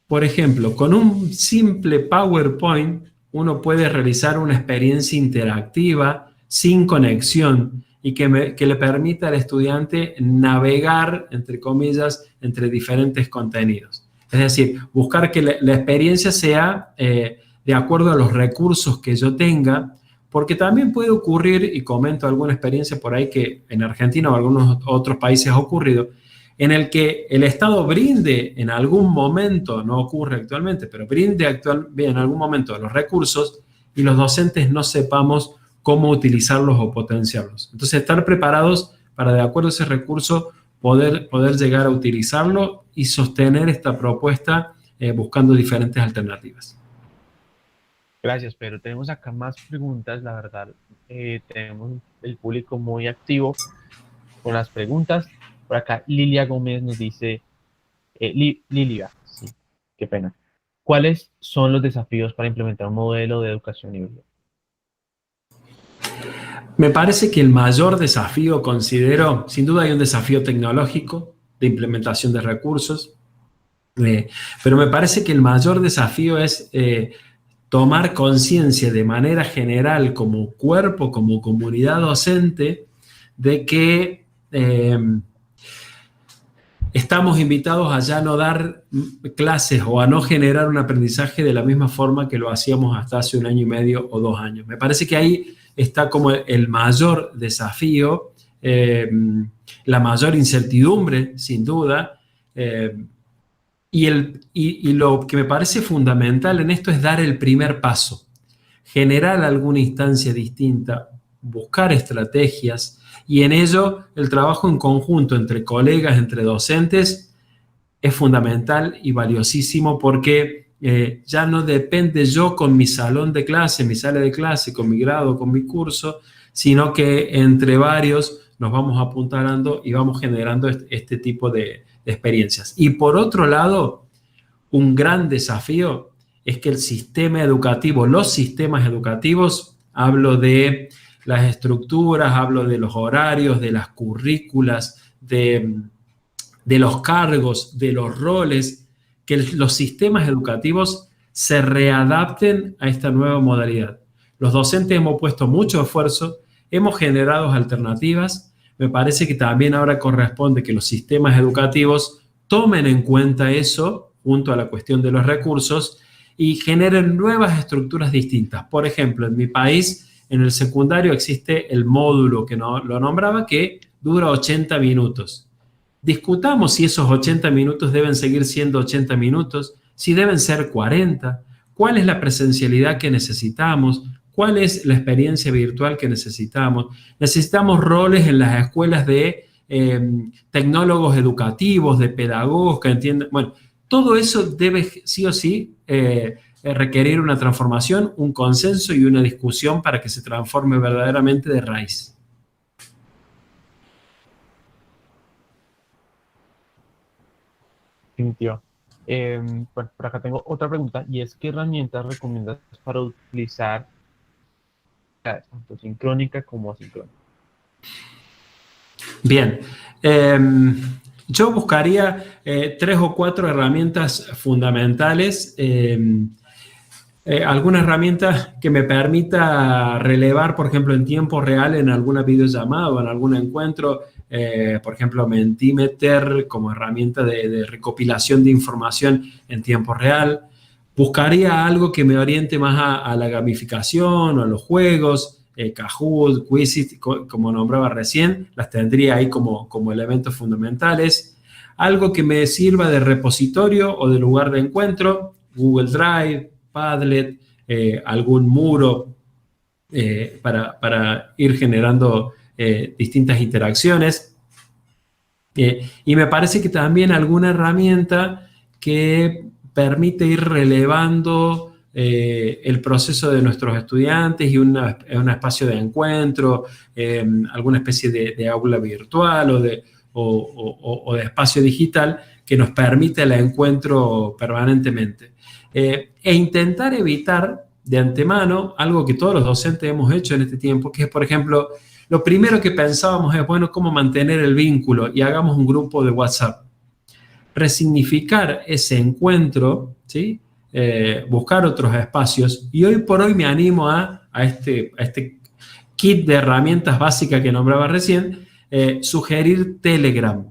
Por ejemplo, con un simple PowerPoint uno puede realizar una experiencia interactiva sin conexión y que le permita al estudiante navegar, entre comillas, entre diferentes contenidos. Es decir, buscar que la experiencia sea de acuerdo a los recursos que yo tenga, porque también puede ocurrir, y comento alguna experiencia por ahí que en Argentina o algunos otros países ha ocurrido, en el que el Estado brinde en algún momento, no ocurre actualmente, pero brinde en algún momento los recursos y los docentes no sepamos cómo utilizarlos o potenciarlos. Entonces, estar preparados para, de acuerdo a ese recurso, poder llegar a utilizarlo y sostener esta propuesta buscando diferentes alternativas. Gracias, Pedro. Tenemos acá más preguntas, la verdad. Tenemos el público muy activo con las preguntas. Por acá, Lilia Gómez nos dice, Lilia, sí, qué pena. ¿Cuáles son los desafíos para implementar un modelo de educación híbrida? Me parece que el mayor desafío, considero, sin duda hay un desafío tecnológico de implementación de recursos, pero me parece que el mayor desafío es tomar conciencia de manera general como cuerpo, como comunidad docente, de que estamos invitados a ya no dar clases o a no generar un aprendizaje de la misma forma que lo hacíamos hasta hace 1 año y medio o 2 años. Me parece que ahí está como el mayor desafío, la mayor incertidumbre, sin duda, y lo que me parece fundamental en esto es dar el primer paso, generar alguna instancia distinta, buscar estrategias, y en ello el trabajo en conjunto entre colegas, entre docentes, es fundamental y valiosísimo porque ya no depende yo con mi salón de clase, mi sala de clase, con mi grado, con mi curso, sino que entre varios nos vamos apuntalando y vamos generando este tipo de experiencias. Y por otro lado, un gran desafío es que el sistema educativo, los sistemas educativos, hablo de las estructuras, hablo de los horarios, de las currículas, de los cargos, de los roles, que los sistemas educativos se readapten a esta nueva modalidad. Los docentes hemos puesto mucho esfuerzo, hemos generado alternativas. Me parece que también ahora corresponde que los sistemas educativos tomen en cuenta eso junto a la cuestión de los recursos y generen nuevas estructuras distintas. Por ejemplo, en mi país, en el secundario existe el módulo que no, lo nombraba, que dura 80 minutos. Discutamos si esos 80 minutos deben seguir siendo 80 minutos, si deben ser 40, cuál es la presencialidad que necesitamos, cuál es la experiencia virtual que necesitamos. Necesitamos roles en las escuelas de tecnólogos educativos, de pedagogos que entiendan. Bueno, todo eso debe sí o sí requerir una transformación, un consenso y una discusión para que se transforme verdaderamente de raíz. Definitivo. Bueno, por acá tengo otra pregunta y es ¿qué herramientas recomiendas para utilizar tanto sincrónica como asincrónica? Bien, yo buscaría 3 o 4 herramientas fundamentales, alguna herramienta que me permita relevar, por ejemplo, en tiempo real en alguna videollamada o en algún encuentro, por ejemplo, Mentimeter como herramienta de recopilación de información en tiempo real. Buscaría algo que me oriente más a la gamificación o a los juegos, Kahoot, Quizlet, como nombraba recién, las tendría ahí como elementos fundamentales. Algo que me sirva de repositorio o de lugar de encuentro, Google Drive, Padlet, algún muro para ir generando distintas interacciones. Y me parece que también alguna herramienta que permite ir relevando el proceso de nuestros estudiantes y un espacio de encuentro, alguna especie de aula virtual o de espacio digital que nos permite el encuentro permanentemente. E intentar evitar de antemano algo que todos los docentes hemos hecho en este tiempo, que es, por ejemplo, lo primero que pensábamos es, bueno, cómo mantener el vínculo y hagamos un grupo de WhatsApp. Resignificar ese encuentro, ¿sí? Buscar otros espacios, y hoy por hoy me animo a este kit de herramientas básicas que nombraba recién, sugerir Telegram.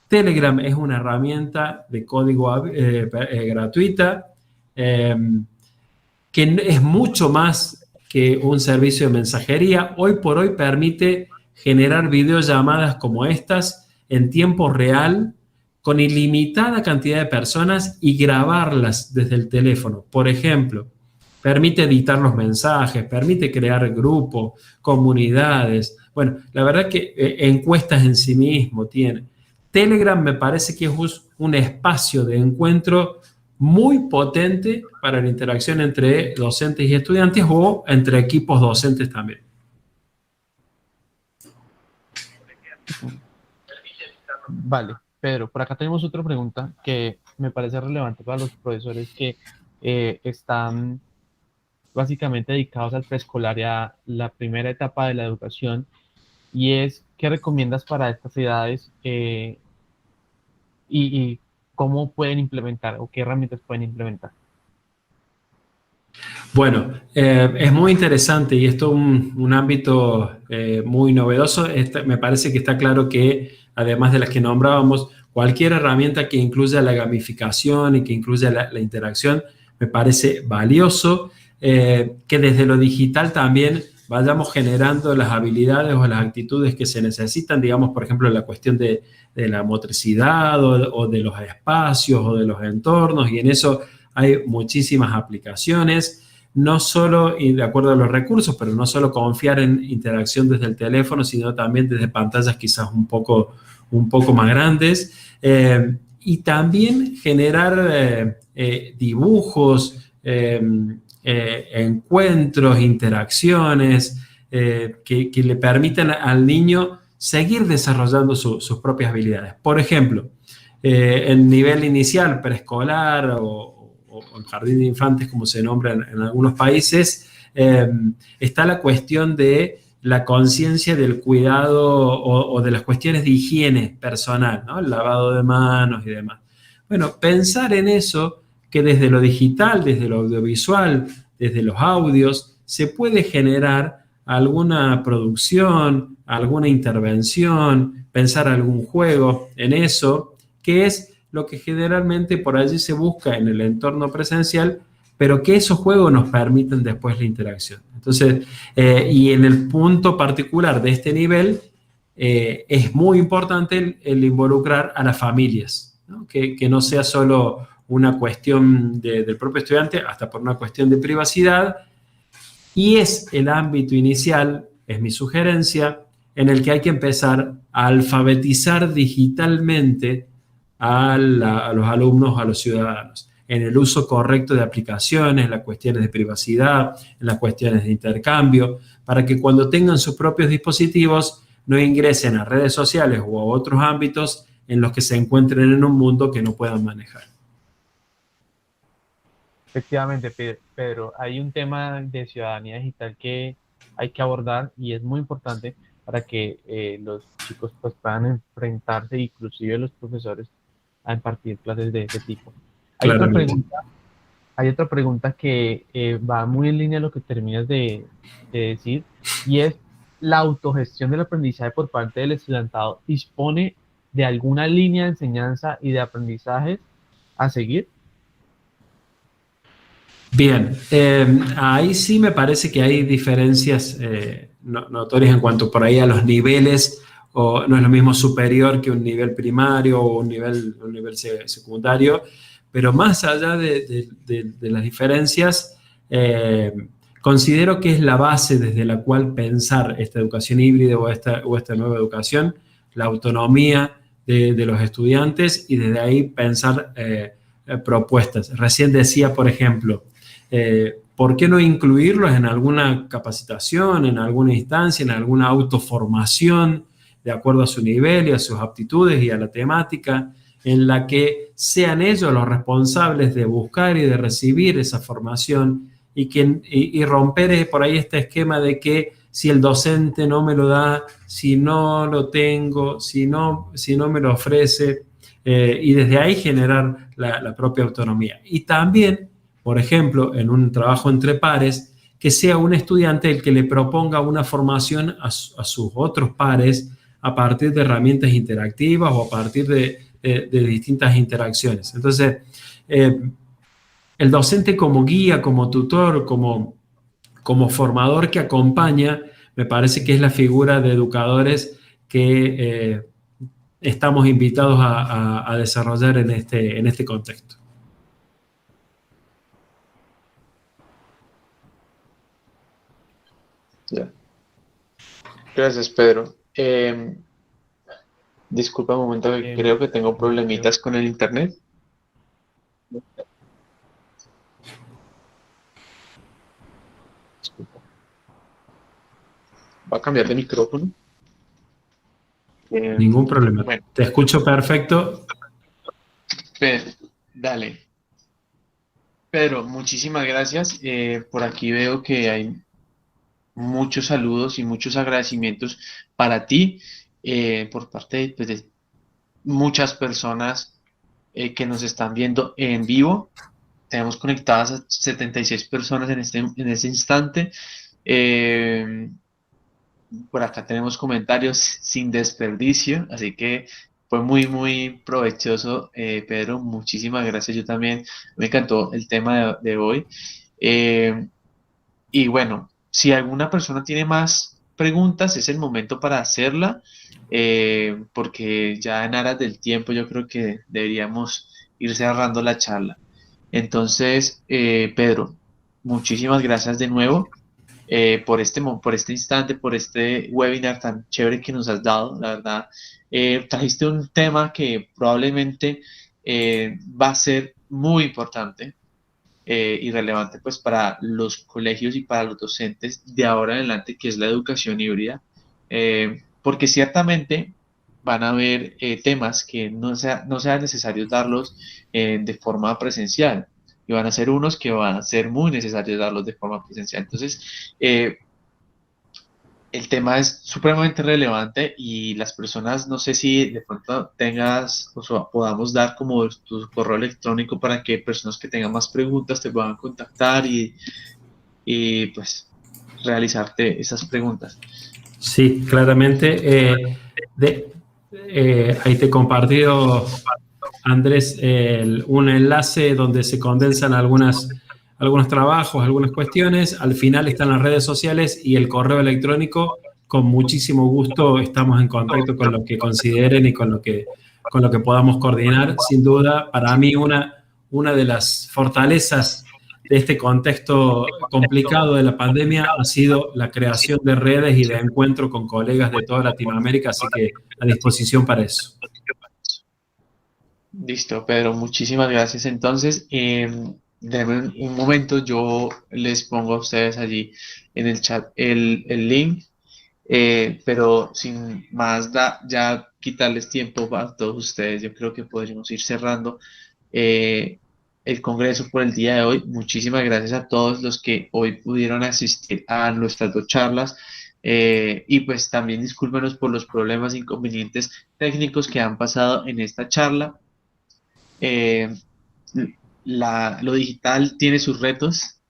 Telegram es una herramienta de código gratuita que es mucho más que un servicio de mensajería. Hoy por hoy permite generar videollamadas como estas en tiempo real con ilimitada cantidad de personas y grabarlas desde el teléfono. Por ejemplo, permite editar los mensajes, permite crear grupos, comunidades. Bueno, la verdad que encuestas en sí mismo tiene. Telegram me parece que es un espacio de encuentro muy potente para la interacción entre docentes y estudiantes o entre equipos docentes también. Vale, Pedro, por acá tenemos otra pregunta que me parece relevante para los profesores que están básicamente dedicados al preescolar y a la primera etapa de la educación, y es, ¿qué recomiendas para estas edades y cómo pueden implementar o qué herramientas pueden implementar? Bueno, es muy interesante y esto es un ámbito muy novedoso. Me parece que está claro que, además de las que nombrábamos, cualquier herramienta que incluya la gamificación y que incluya la interacción me parece valioso. Que desde lo digital también vayamos generando las habilidades o las actitudes que se necesitan, digamos, por ejemplo, la cuestión de la motricidad o de los espacios o de los entornos, y en eso hay muchísimas aplicaciones. No solo, y de acuerdo a los recursos, pero no solo confiar en interacción desde el teléfono, sino también desde pantallas quizás un poco más grandes. Y también generar dibujos, encuentros, interacciones que le permitan al niño seguir desarrollando sus propias habilidades. Por ejemplo, en nivel inicial, preescolar o en jardín de infantes, como se nombra en algunos países, está la cuestión de la conciencia del cuidado o de las cuestiones de higiene personal, ¿no? El lavado de manos y demás. Bueno, pensar en eso, que desde lo digital, desde lo audiovisual, desde los audios, se puede generar alguna producción, alguna intervención, pensar algún juego en eso, que es lo que generalmente por allí se busca en el entorno presencial, pero que esos juegos nos permiten después la interacción. Entonces, y en el punto particular de este nivel, es muy importante el involucrar a las familias, ¿no? Que no sea solo una cuestión del propio estudiante, hasta por una cuestión de privacidad, y es el ámbito inicial, es mi sugerencia, en el que hay que empezar a alfabetizar digitalmente a los alumnos, a los ciudadanos, en el uso correcto de aplicaciones, en las cuestiones de privacidad, en las cuestiones de intercambio, para que cuando tengan sus propios dispositivos no ingresen a redes sociales o a otros ámbitos en los que se encuentren en un mundo que no puedan manejar. Efectivamente, Pedro, hay un tema de ciudadanía digital que hay que abordar y es muy importante para que los chicos pues, puedan enfrentarse, inclusive los profesores, a impartir clases de ese tipo. Hay otra pregunta que va muy en línea a lo que terminas de decir, y es: ¿la autogestión del aprendizaje por parte del estudiantado dispone de alguna línea de enseñanza y de aprendizaje a seguir? Bien, ahí sí me parece que hay diferencias notorias en cuanto por ahí a los niveles, o no es lo mismo superior que un nivel primario o un nivel secundario, pero más allá de las diferencias, considero que es la base desde la cual pensar esta educación híbrida o esta nueva educación, la autonomía de los estudiantes, y desde ahí pensar propuestas. Recién decía, por ejemplo, ¿por qué no incluirlos en alguna capacitación, en alguna instancia, en alguna autoformación, de acuerdo a su nivel y a sus aptitudes y a la temática, en la que sean ellos los responsables de buscar y de recibir esa formación y romper por ahí este esquema de que si el docente no me lo da, si no lo tengo, si no me lo ofrece, y desde ahí generar la propia autonomía. Y también, por ejemplo, en un trabajo entre pares, que sea un estudiante el que le proponga una formación a sus otros pares a partir de herramientas interactivas o a partir de distintas interacciones. Entonces, el docente como guía, como tutor, como formador que acompaña, me parece que es la figura de educadores que estamos invitados a desarrollar en este contexto. Ya. Gracias, Pedro. Disculpa un momento, que creo que tengo problemitas con el internet. Disculpa. Va a cambiar de micrófono. Ningún problema. Bueno, Te escucho perfecto. dale. Pedro, muchísimas gracias. Por aquí veo que hay muchos saludos y muchos agradecimientos para ti por parte de muchas personas que nos están viendo en vivo. Tenemos conectadas a 76 personas en este instante. Eh, por acá tenemos comentarios sin desperdicio, así que fue muy, muy provechoso, Pedro. Muchísimas gracias. Yo también me encantó el tema de hoy. Eh, y bueno, si alguna persona tiene más preguntas, es el momento para hacerla, porque ya en aras del tiempo yo creo que deberíamos ir cerrando la charla. Entonces, Pedro, muchísimas gracias de nuevo por este instante, por este webinar tan chévere que nos has dado. La verdad, trajiste un tema que probablemente va a ser muy importante y relevante pues para los colegios y para los docentes de ahora en adelante, que es la educación híbrida, porque ciertamente van a haber temas que no sea necesario darlos de forma presencial, y van a ser unos que van a ser muy necesarios darlos de forma presencial. Entonces, el tema es supremamente relevante y las personas, no sé si de pronto tengas, o sea, podamos dar como tu correo electrónico para que personas que tengan más preguntas te puedan contactar y pues realizarte esas preguntas. Sí, claramente. Ahí te he compartido, Andrés, un enlace donde se condensan algunos trabajos, algunas cuestiones. Al final están las redes sociales y el correo electrónico. Con muchísimo gusto estamos en contacto con lo que consideren y con lo que podamos coordinar. Sin duda, para mí una de las fortalezas de este contexto complicado de la pandemia ha sido la creación de redes y de encuentro con colegas de toda Latinoamérica, así que a disposición para eso. Listo, Pedro, muchísimas gracias. Entonces, denme un momento, yo les pongo a ustedes allí en el chat el link, pero sin más ya quitarles tiempo a todos ustedes, yo creo que podríamos ir cerrando eh, el Congreso por el día de hoy. Muchísimas gracias a todos los que hoy pudieron asistir a nuestras dos charlas. Y pues también discúlpenos por los problemas e inconvenientes técnicos que han pasado en esta charla. Eh, lo digital tiene sus retos.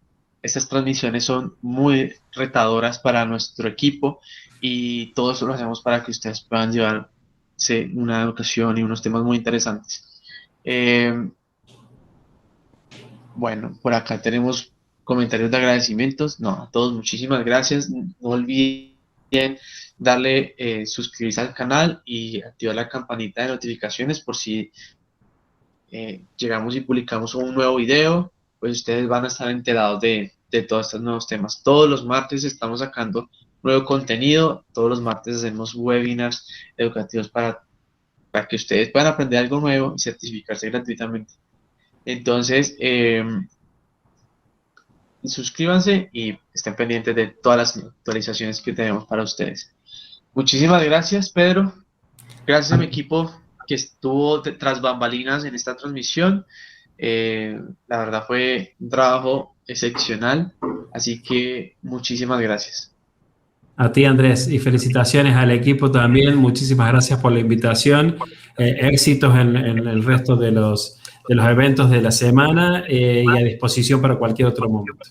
Estas transmisiones son muy retadoras para nuestro equipo y todo eso lo hacemos para que ustedes puedan llevarse una educación y unos temas muy interesantes. Bueno, por acá tenemos comentarios de agradecimientos. No, a todos muchísimas gracias. No olviden darle suscribirse al canal y activar la campanita de notificaciones por si llegamos y publicamos un nuevo video, pues ustedes van a estar enterados de todos estos nuevos temas. Todos los martes estamos sacando nuevo contenido, todos los martes hacemos webinars educativos para que ustedes puedan aprender algo nuevo y certificarse gratuitamente. Entonces, suscríbanse y estén pendientes de todas las actualizaciones que tenemos para ustedes. Muchísimas gracias, Pedro. Gracias a mi equipo que estuvo tras bambalinas en esta transmisión. La verdad fue un trabajo excepcional, así que muchísimas gracias. A ti, Andrés, y felicitaciones al equipo también. Muchísimas gracias por la invitación. Éxitos en el resto de los eventos de la semana y a disposición para cualquier otro momento.